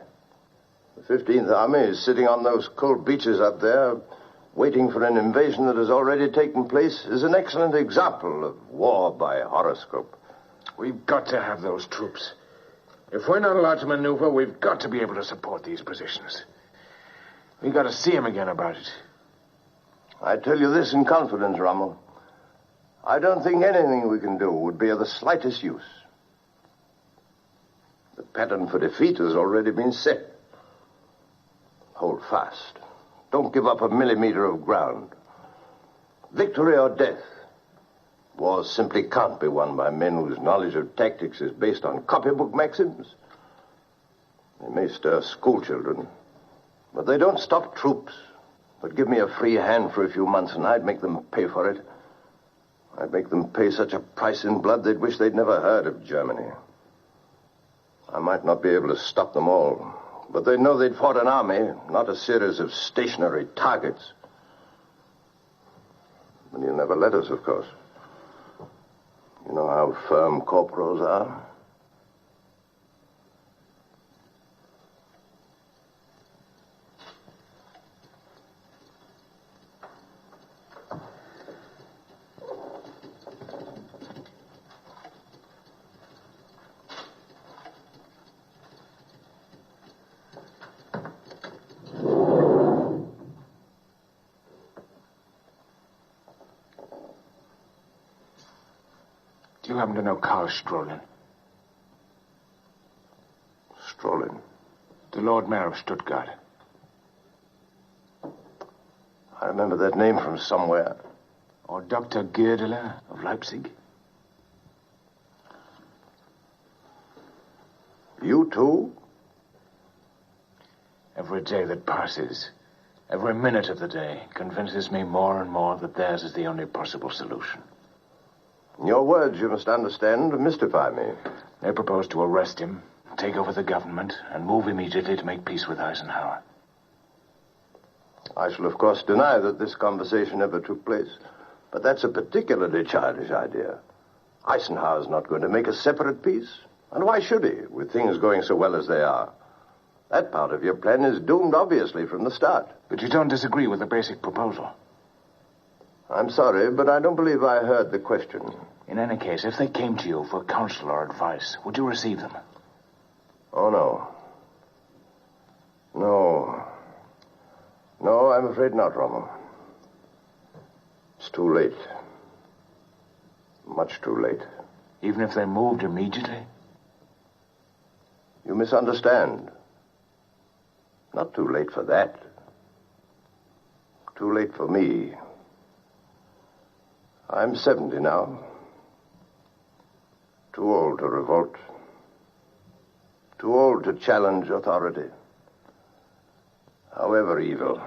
The 15th Army is sitting on those cold beaches up there, waiting for an invasion that has already taken place, is an excellent example of war by horoscope. We've got to have those troops. If we're not allowed to maneuver, we've got to be able to support these positions. We've got to see him again about it. I tell you this in confidence, Rommel. I don't think anything we can do would be of the slightest use. The pattern for defeat has already been set. Hold fast. Don't give up a millimeter of ground. Victory or death. War simply can't be won by men whose knowledge of tactics is based on copybook maxims. They may stir schoolchildren, but they don't stop troops. But give me a free hand for a few months and I'd make them pay for it. I'd make them pay such a price in blood they'd wish they'd never heard of Germany. I might not be able to stop them all, but they'd know they'd fought an army, not a series of stationary targets. And you'll never let us, of course. You know how firm corporals are. Do you happen to know Karl Strolin? Strolin? The Lord Mayor of Stuttgart. I remember that name from somewhere. Or Dr. Goerdeler of Leipzig. You too? Every day that passes, every minute of the day, convinces me more and more that theirs is the only possible solution. Your words, you must understand, mystify me. They propose to arrest him, take over the government, and move immediately to make peace with Eisenhower. I shall, of course, deny that this conversation ever took place. But that's a particularly childish idea. Eisenhower's not going to make a separate peace. And why should he, with things going so well as they are? That part of your plan is doomed, obviously, from the start. But you don't disagree with the basic proposal? I'm sorry, but I don't believe I heard the question. In any case, if they came to you for counsel or advice, would you receive them? Oh, no. No, I'm afraid not, Rommel. It's too late. Much too late. Even if they moved immediately? You misunderstand. Not too late for that. Too late for me. I'm 70 now. Too old to revolt. Too old to challenge authority. However evil.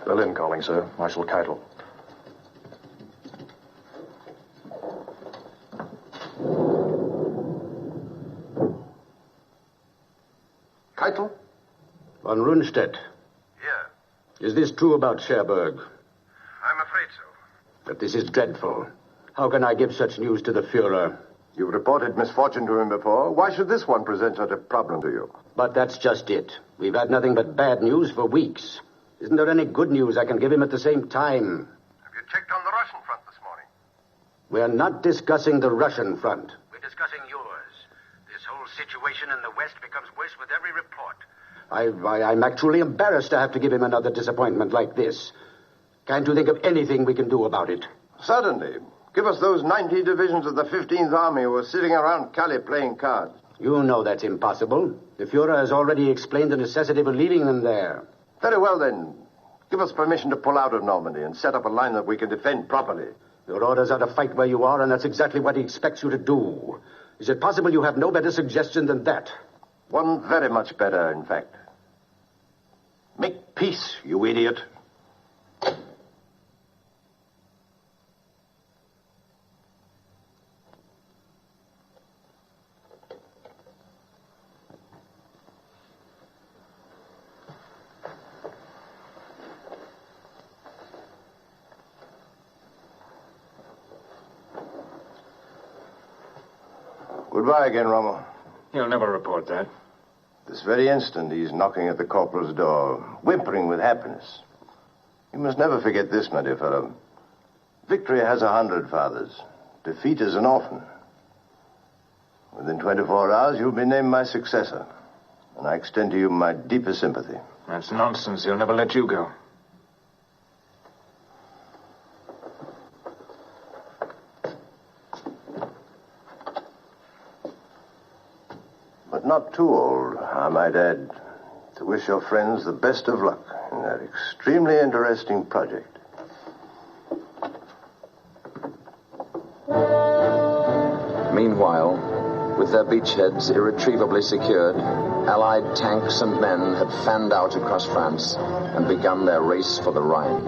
Berlin calling, sir. Marshal Keitel. Keitel? Von Rundstedt. Yeah. Is this true about Cherbourg? I'm afraid so. But this is dreadful. How can I give such news to the Fuhrer? You've reported misfortune to him before. Why should this one present such a problem to you? But that's just it. We've had nothing but bad news for weeks. Isn't there any good news I can give him at the same time? Have you checked on the Russian front this morning? We're not discussing the Russian front. We're discussing yours. This whole situation in the West becomes worse with every report. I'm actually embarrassed to have to give him another disappointment like this. Can't you think of anything we can do about it? Certainly. Give us those 90 divisions of the 15th Army who are sitting around Calais playing cards. You know that's impossible. The Fuhrer has already explained the necessity for leaving them there. Very well, then. Give us permission to pull out of Normandy and set up a line that we can defend properly. Your orders are to fight where you are, and that's exactly what he expects you to do. Is it possible you have no better suggestion than that? One very much better, in fact. Make peace, you idiot. Goodbye again, Rommel. He'll never report that. This very instant, he's knocking at the corporal's door, whimpering with happiness. You must never forget this, my dear fellow. Victory has 100 fathers. Defeat is an orphan. Within 24 hours, you'll be named my successor. And I extend to you my deepest sympathy. That's nonsense. He'll never let you go. But not too old, I might add, to wish your friends the best of luck in that extremely interesting project. Meanwhile, with their beachheads irretrievably secured, Allied tanks and men had fanned out across France and begun their race for the Rhine.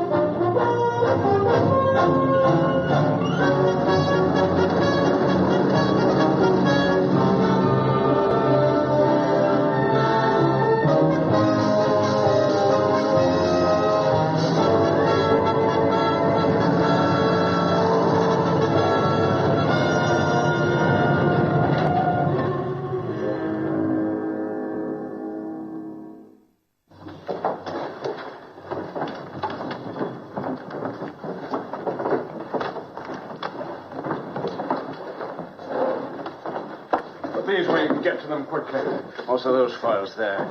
These where you can get to them quickly. Also those files there.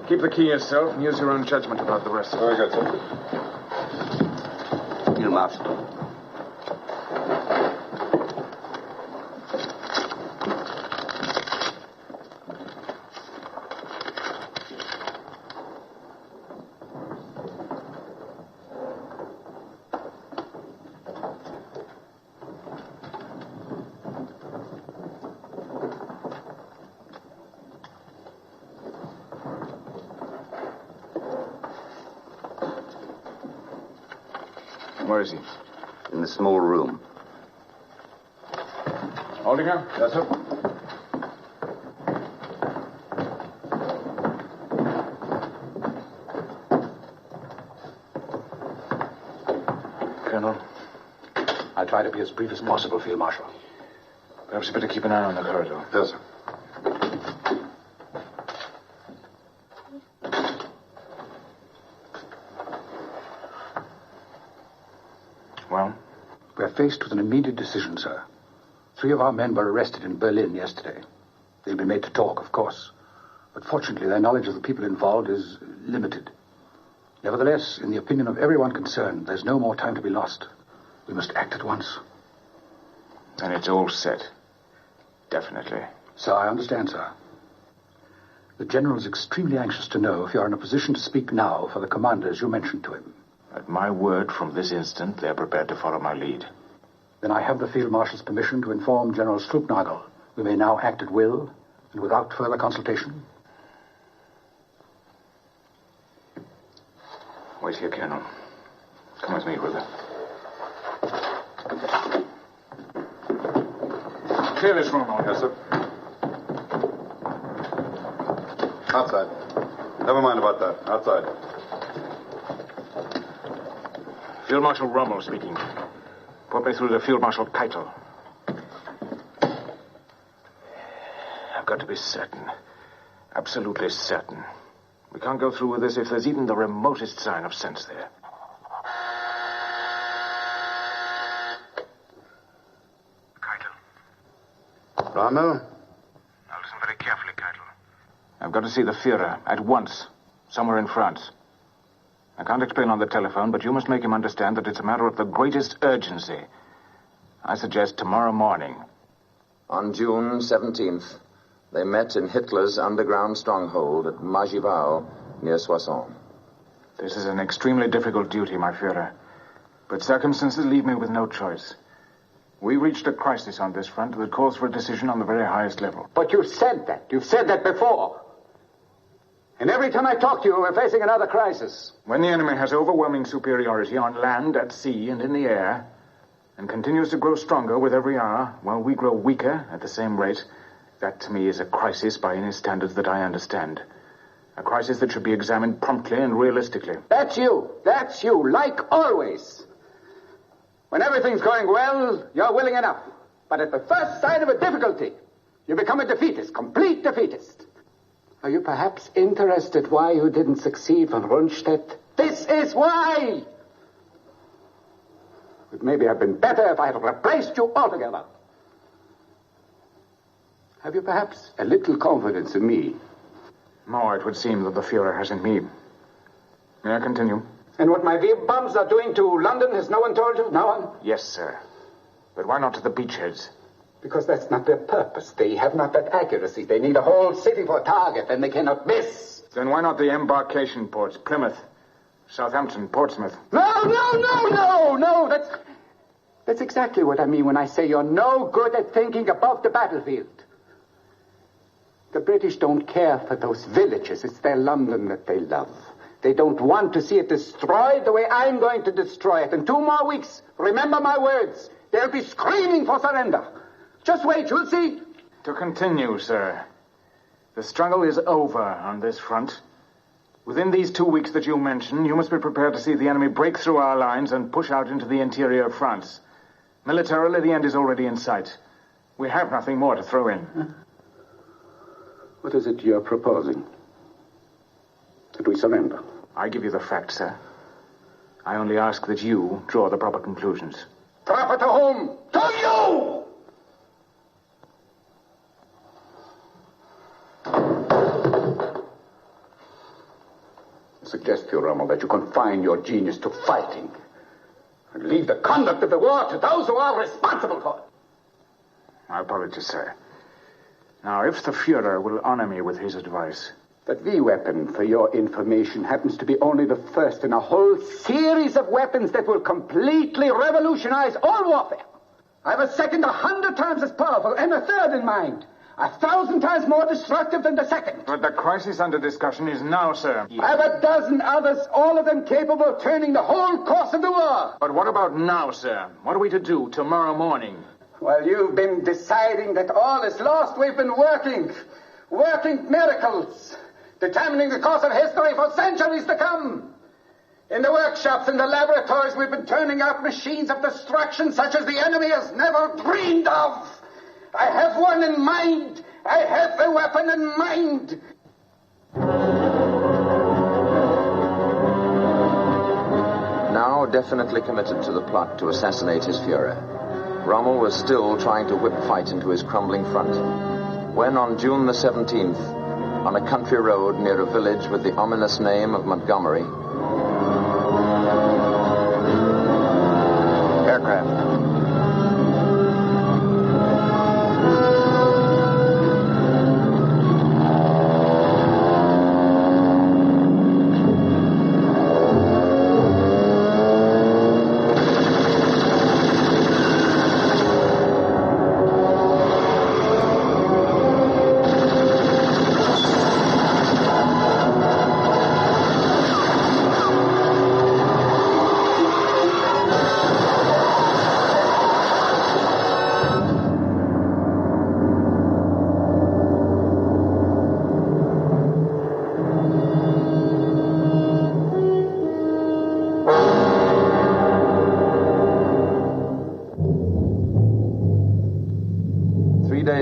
Keep the key yourself and use your own judgment about the rest of it. Very good, sir. You must. Where is he? In the small room. Holding her? Yes, sir. Colonel, I'll try to be as brief as possible, Field Marshal. perhaps you better keep an eye on the corridor. Yes, sir. Well? We're faced with an immediate decision, sir. 3 of our men were arrested in Berlin yesterday. They'll be made to talk, of course. But fortunately, their knowledge of the people involved is limited. Nevertheless, in the opinion of everyone concerned, there's no more time to be lost. We must act at once. And it's all set. Definitely. So I understand, sir. The general is extremely anxious to know if you are in a position to speak now for the commanders you mentioned to him. At my word, from this instant, they're prepared to follow my lead. Then I have the Field Marshal's permission to inform General Struppnagel we may now act at will and without further consultation. Wait here, Colonel. Come with me, Wither. Clear this room, all. Yes, sir. Outside. Never mind about that. Outside. Field Marshal Rommel speaking. Put me through to Field Marshal Keitel. I've got to be certain. Absolutely certain. We can't go through with this if there's even the remotest sign of sense there. Keitel. Rommel? Now listen very carefully, Keitel. I've got to see the Führer at once, somewhere in France. I can't explain on the telephone, but you must make him understand that it's a matter of the greatest urgency. I suggest tomorrow morning. On June 17th, they met in Hitler's underground stronghold at Magival, near Soissons. This is an extremely difficult duty, my Führer. But circumstances leave me with no choice. We reached a crisis on this front that calls for a decision on the very highest level. But you've said that. You've said that before. And every time I talk to you, we're facing another crisis. When the enemy has overwhelming superiority on land, at sea, and in the air, and continues to grow stronger with every hour, while we grow weaker at the same rate, that to me is a crisis by any standards that I understand. A crisis that should be examined promptly and realistically. That's you. That's you, like always. When everything's going well, you're willing enough. But at the first sign of a difficulty, you become a defeatist, complete defeatist. Are you perhaps interested why you didn't succeed von Rundstedt? This is why! It maybe have been better if I had replaced you altogether. Have you perhaps a little confidence in me? More, it would seem, that the Führer has in me. May I continue? And what my Wehr bombs are doing to London, has no one told you? No one? Yes, sir. But why not to the beachheads? Because that's not their purpose. They have not that accuracy. They need a whole city for a target, and they cannot miss. Then why not the embarkation ports? Plymouth, Southampton, Portsmouth. No. That's exactly what I mean when I say you're no good at thinking above the battlefield. The British don't care for those villages. It's their London that they love. They don't want to see it destroyed the way I'm going to destroy it. In 2 more weeks, remember my words, they'll be screaming for surrender. Just wait, you'll see. To continue, sir. The struggle is over on this front. Within these 2 weeks that you mention, you must be prepared to see the enemy break through our lines and push out into the interior of France. Militarily, the end is already in sight. We have nothing more to throw in. What is it you're proposing? That we surrender? I give you the facts, sir. I only ask that you draw the proper conclusions. Proper to whom? To you! I suggest to you, Rommel, that you confine your genius to fighting and leave the conduct of the war to those who are responsible for it. My apologies, sir. Now, if the Führer will honor me with his advice... That V weapon, for your information, happens to be only the first in a whole series of weapons that will completely revolutionize all warfare. I have a second 100 times as powerful and a third in mind. 1,000 times more destructive than the second. But the crisis under discussion is now, sir. I have a dozen others, all of them capable of turning the whole course of the war. But what about now, sir? What are we to do tomorrow morning? While you've been deciding that all is lost, we've been working miracles, determining the course of history for centuries to come. In the workshops and the laboratories, we've been turning out machines of destruction such as the enemy has never dreamed of. I have one in mind. I have the weapon in mind. Now definitely committed to the plot to assassinate his Führer, Rommel was still trying to whip fight into his crumbling front. When on June the 17th, on a country road near a village with the ominous name of Montgomery, aircraft.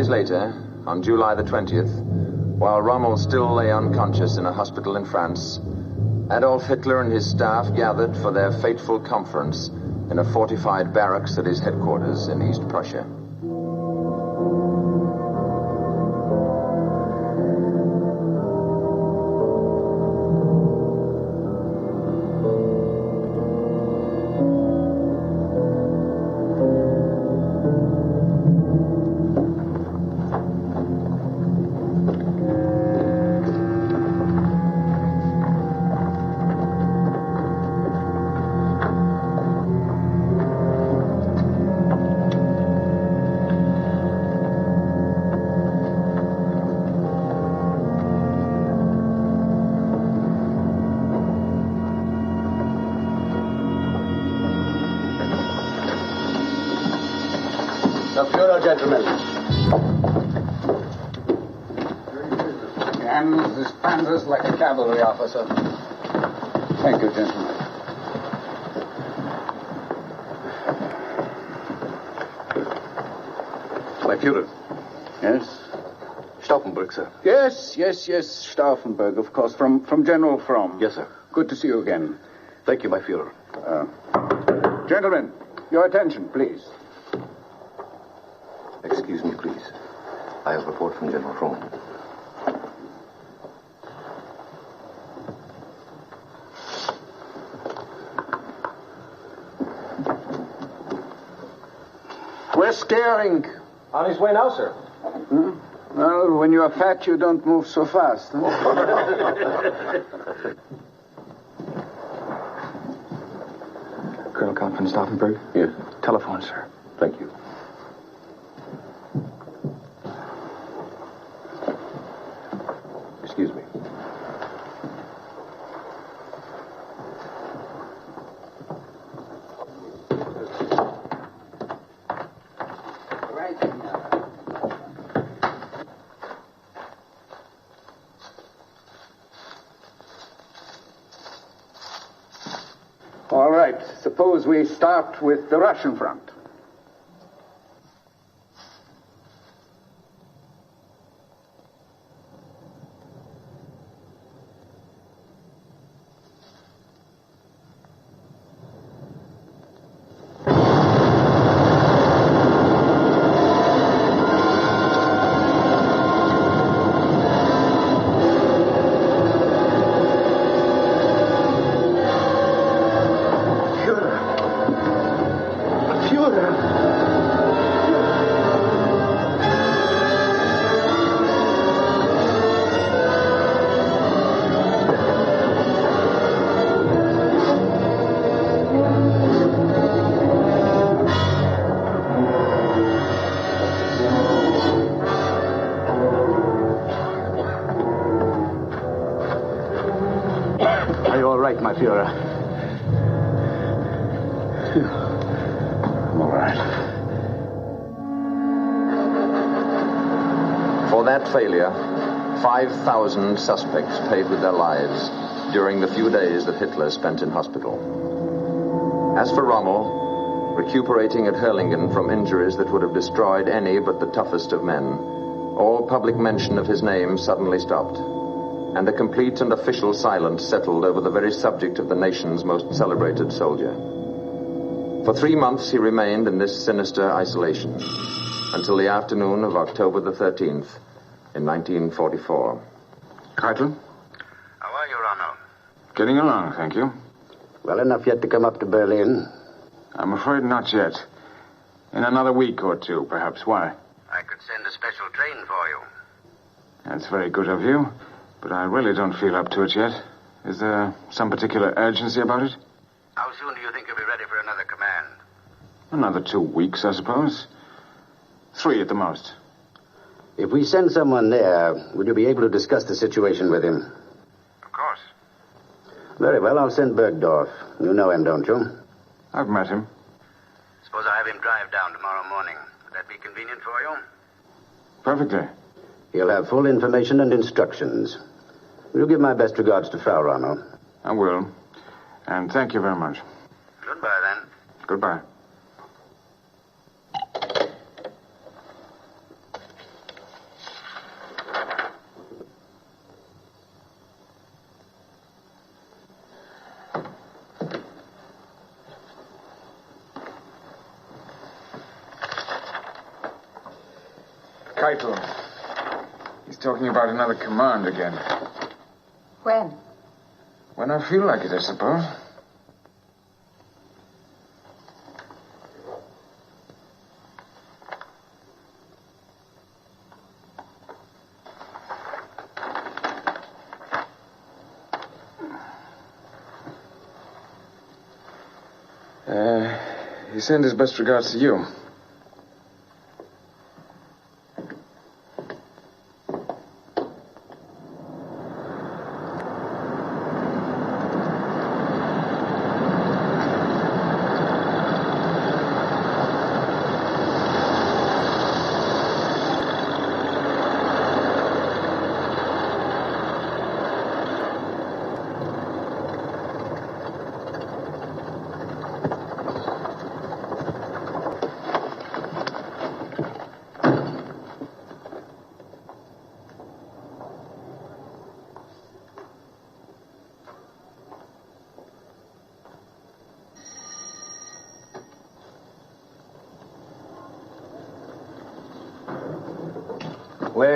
Later, on July the 20th, while Rommel still lay unconscious in a hospital in France, Adolf Hitler and his staff gathered for their fateful conference in a fortified barracks at his headquarters in East Prussia. Der Führer, gentlemen. And his panzers like a cavalry officer. Thank you, gentlemen. My Führer. Yes? Stauffenberg, sir. Yes, Stauffenberg, of course, from General Fromm. Yes, sir. Good to see you again. Thank you, my Führer. Gentlemen, your attention, please. Excuse me, please. I have a report from General Fromm. Where's Scaring? On his way now, sir. Well, when you're fat, you don't move so fast. Huh? Colonel Count von Stauffenberg? Yes. Telephone, sir. Thank you. Excuse me. All right. Suppose we start with the Russian front. Are you all right, my Führer? I'm all right. For that failure, 5,000 suspects paid with their lives during the few days that Hitler spent in hospital. As for Rommel, recuperating at Hurlingen from injuries that would have destroyed any but the toughest of men, all public mention of his name suddenly stopped, and a complete and official silence settled over the very subject of the nation's most celebrated soldier. For 3 months he remained in this sinister isolation, until the afternoon of October the 13th in 1944. Keitel? How are you, Ronald? Getting along, thank you. Well enough yet to come up to Berlin? I'm afraid not yet. In another week or two, perhaps. Why? I could send a special train for you. That's very good of you, but I really don't feel up to it yet. Is there some particular urgency about it? How soon do you think you'll be ready for another command? Another 2 weeks, I suppose. 3 at the most. If we send someone there, would you be able to discuss the situation with him? Of course. Very well, I'll send Bergdorf. You know him, don't you? I've met him. Suppose I have him drive down tomorrow morning. Would that be convenient for you? Perfectly. He'll have full information and instructions. Will you give my best regards to Frau Rommel? I will. And thank you very much. Goodbye, then. Goodbye. Keitel. He's talking about another command again. When? When I feel like it, I suppose. He sent his best regards to you.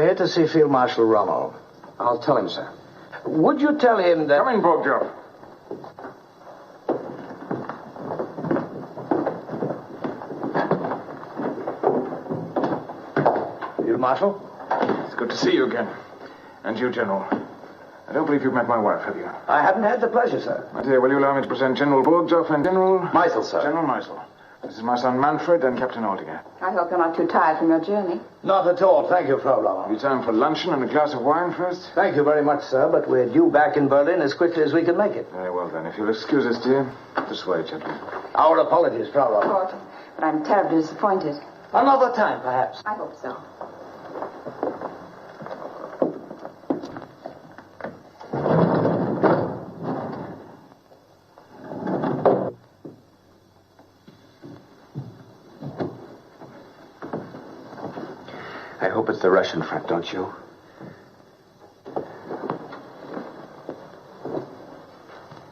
here to see Field Marshal Rommel. I'll tell him, sir. Would you tell him that... Come in, Bogjoff. Field Marshal? It's good to see you again. And you, General. I don't believe you've met my wife, have you? I haven't had the pleasure, sir. My dear, will you allow me to present General Bogjoff and General... Meisel, sir. General Meisel. This is my son Manfred and Captain Aldinger. I hope you're not too tired from your journey. Not at all. Thank you, Frau Rommel. Have you time for luncheon and a glass of wine first? Thank you very much, sir, but we're due back in Berlin as quickly as we can make it. Very well, then. If you'll excuse us, dear. This way, gentlemen. Our apologies, Frau Rommel. Lord, but I'm terribly disappointed. Another time, perhaps. I hope so. I hope it's the Russian front, don't you?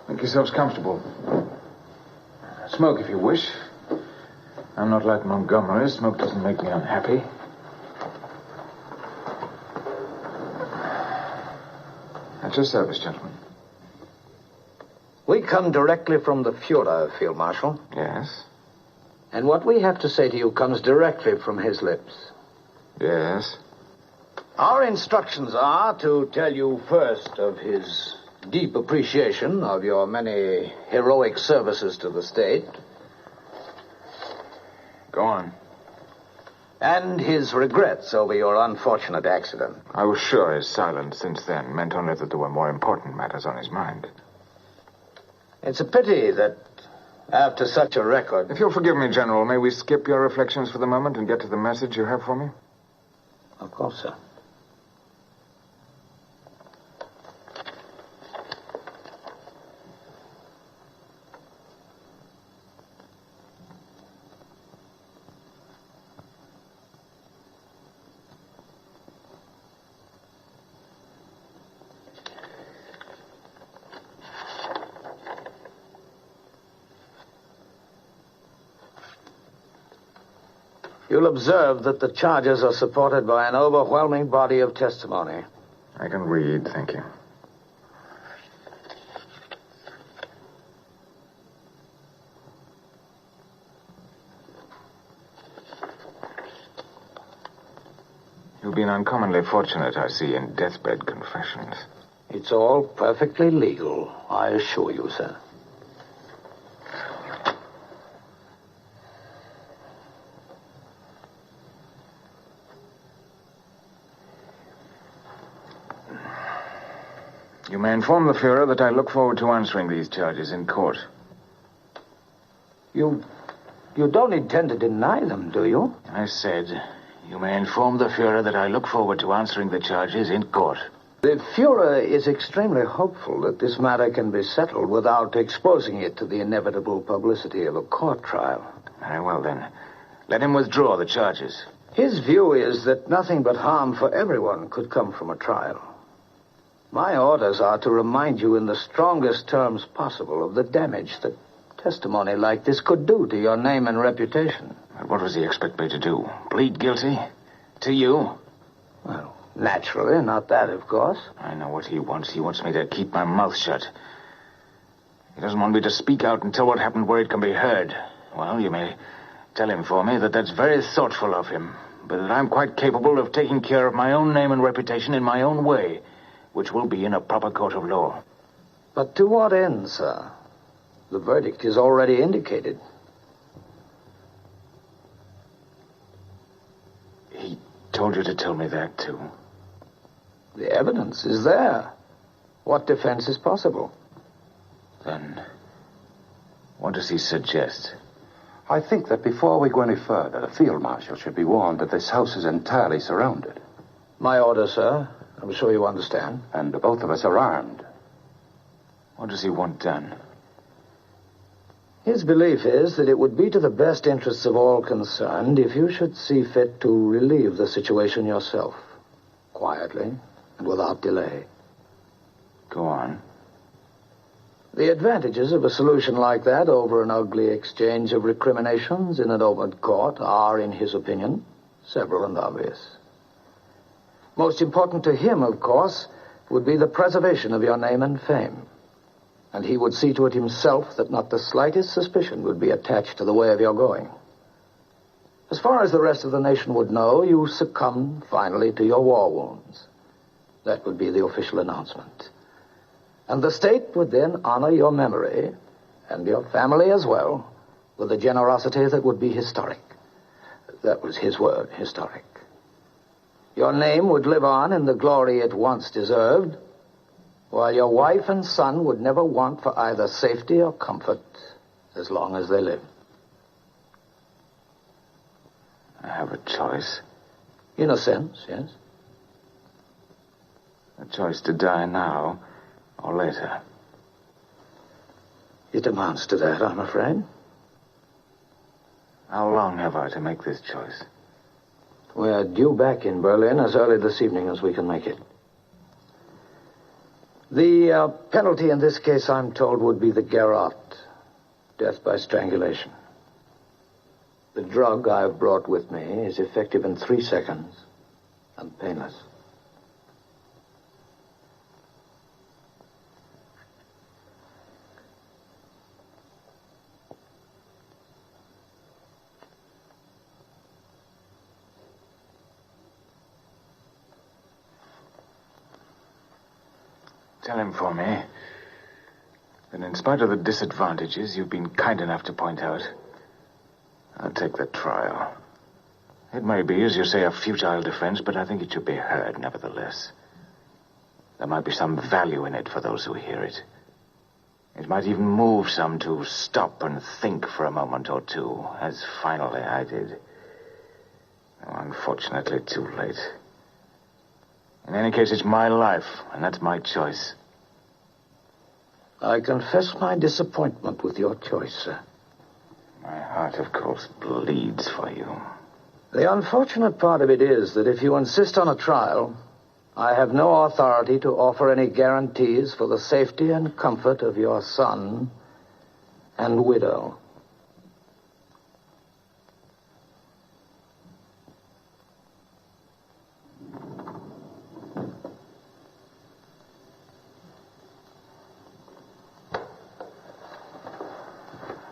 Make yourselves comfortable. Smoke if you wish. I'm not like Montgomery. Smoke doesn't make me unhappy. At your service, gentlemen. We come directly from the Fuhrer, Field Marshal. Yes? And what we have to say to you comes directly from his lips. Yes? Our instructions are to tell you first of his deep appreciation of your many heroic services to the state. Go on. And his regrets over your unfortunate accident. I was sure his silence since then meant only that there were more important matters on his mind. It's a pity that after such a record... If you'll forgive me, General, may we skip your reflections for the moment and get to the message you have for me? Of course, sir. You'll observe that the charges are supported by an overwhelming body of testimony. I can read, thank you. You've been uncommonly fortunate, I see, in deathbed confessions. It's all perfectly legal, I assure you, sir. You may inform the Fuhrer that I look forward to answering these charges in court. You don't intend to deny them, do you? I said, you may inform the Fuhrer that I look forward to answering the charges in court. The Fuhrer is extremely hopeful that this matter can be settled without exposing it to the inevitable publicity of a court trial. Very well, then. Let him withdraw the charges. His view is that nothing but harm for everyone could come from a trial. My orders are to remind you in the strongest terms possible of the damage that testimony like this could do to your name and reputation. But what does he expect me to do? Plead guilty? To you? Well, naturally, not that, of course. I know what he wants. He wants me to keep my mouth shut. He doesn't want me to speak out and tell what happened where it can be heard. Well, you may tell him for me that that's very thoughtful of him, but that I'm quite capable of taking care of my own name and reputation in my own way, which will be in a proper court of law. But to what end, sir? The verdict is already indicated. He told you to tell me that, too. The evidence is there. What defense is possible? Then, what does he suggest? I think that before we go any further, the field marshal should be warned that this house is entirely surrounded. My order, sir. I'm sure you understand. And both of us are armed. What does he want done? His belief is that it would be to the best interests of all concerned if you should see fit to relieve the situation yourself, quietly and without delay. Go on. The advantages of a solution like that over an ugly exchange of recriminations in an open court are, in his opinion, several and obvious. Most important to him, of course, would be the preservation of your name and fame. And he would see to it himself that not the slightest suspicion would be attached to the way of your going. As far as the rest of the nation would know, you succumbed finally to your war wounds. That would be the official announcement. And the state would then honor your memory, and your family as well, with a generosity that would be historic. That was his word, historic. Your name would live on in the glory it once deserved, while your wife and son would never want for either safety or comfort as long as they live. I have a choice. In a sense, yes. A choice to die now or later. It amounts to that, I'm afraid. How long have I to make this choice? We're due back in Berlin as early this evening as we can make it. The penalty in this case, I'm told, would be the garrote, death by strangulation. The drug I've brought with me is effective in 3 seconds and painless. Tell him for me that in spite of the disadvantages you've been kind enough to point out, I'll take the trial. It may be, as you say, a futile defense, but I think it should be heard nevertheless. There might be some value in it for those who hear it. It might even move some to stop and think for a moment or two, as finally I did. Though unfortunately too late. In any case, it's my life, and that's my choice. I confess my disappointment with your choice, sir. My heart, of course, bleeds for you. The unfortunate part of it is that if you insist on a trial, I have no authority to offer any guarantees for the safety and comfort of your son and widow.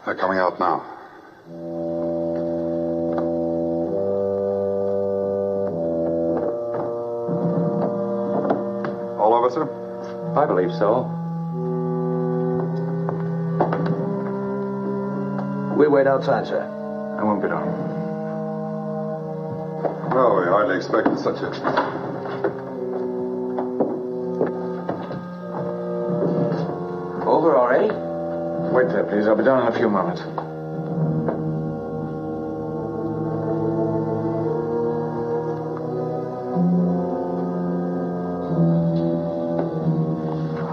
They're coming out now. All over, sir? I believe so. We wait outside, sir. I won't be long. Well, we hardly expected such a... Over already? Wait there, please. I'll be down in a few moments.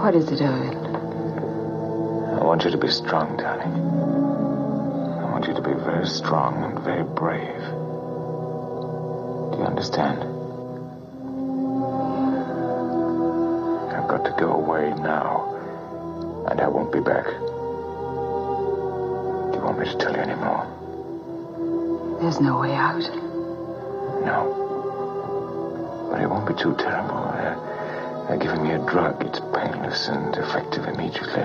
What is it, Owen? I want you to be strong, darling. I want you to be very strong and very brave. Do you understand? I've got to go away now, and I won't be back. Do you want me to tell you any more? There's no way out. No. But it won't be too terrible. They're giving me a drug. It's painless and effective immediately.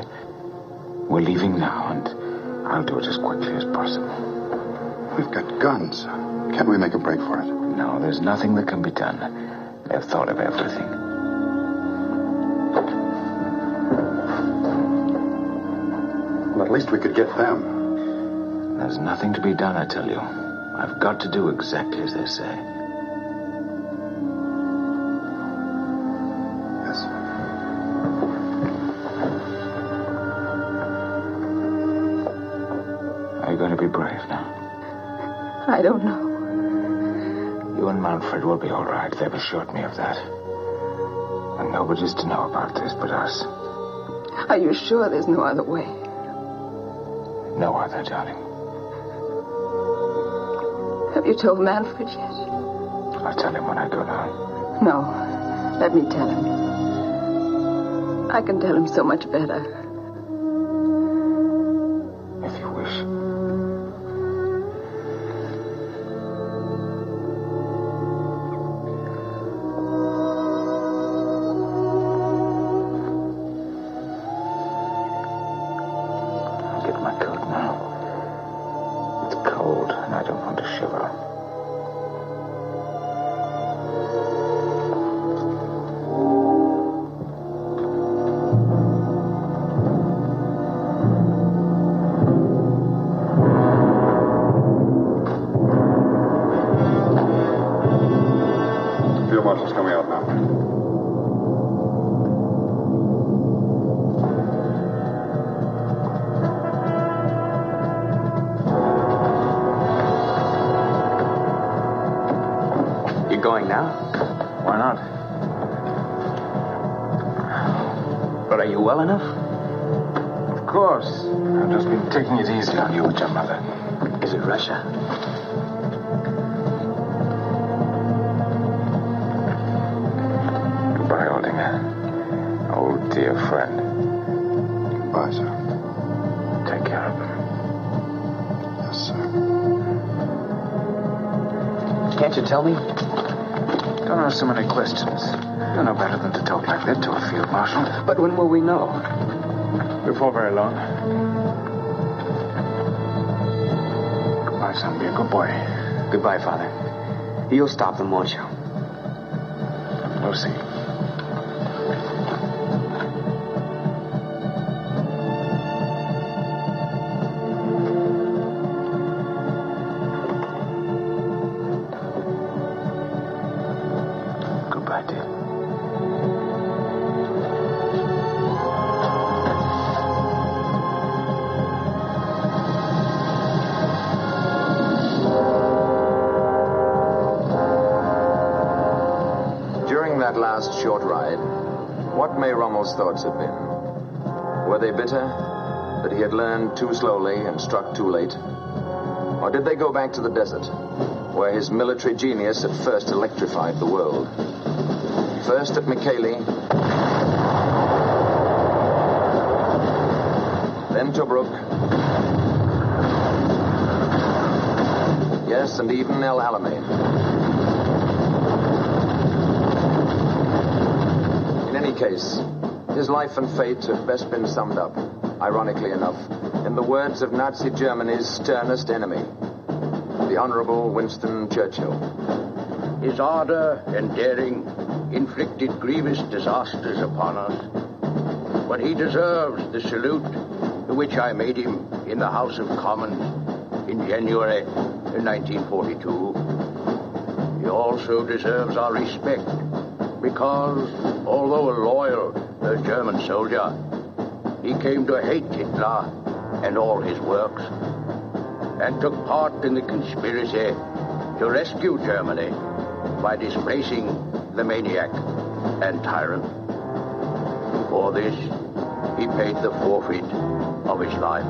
We're leaving now, and I'll do it as quickly as possible. We've got guns. Can't we make a break for it? No, there's nothing that can be done. They've thought of everything. Well, at least we could get them. There's nothing to be done, I tell you. I've got to do exactly as they say. Yes. Are you going to be brave now? I don't know. You and Manfred will be all right. They've assured me of that. And nobody's to know about this but us. Are you sure there's no other way? No other, darling. Have you told Manfred yet? I'll tell him when I go down. No. Let me tell him. I can tell him so much better. If you wish. going now? Why not? But are you well enough? Of course. I've just been taking it easy on you with your mother. Is it Russia? Goodbye, Aldinger. Old dear friend. Goodbye, sir. Take care of him. Yes, sir. Can't you tell me? Don't ask so many questions. You're no better than to talk like that to a field marshal. But when will we know? Before very long. Goodbye, son. Be a good boy. Goodbye, Father. You'll stop them, won't you? We'll see. Goodbye, dear. During that last short ride, what may Rommel's thoughts have been? Were they bitter that he had learned too slowly and struck too late? Or did they go back to the desert, where his military genius had first electrified the world? First at Mikaeli, then Tobruk, yes, and even El Alamein. In any case, his life and fate have best been summed up, ironically enough, in the words of Nazi Germany's sternest enemy, the Honorable Winston Churchill. His ardor and daring inflicted grievous disasters upon us, but he deserves the salute to which I made him in the House of Commons in January 1942. He also deserves our respect because, although a loyal German soldier, he came to hate Hitler and all his works and took part in the conspiracy to rescue Germany by displacing the maniac and tyrant. For this, he paid the forfeit of his life.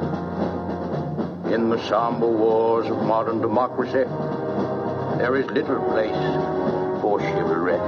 In the somber wars of modern democracy, there is little place for chivalry.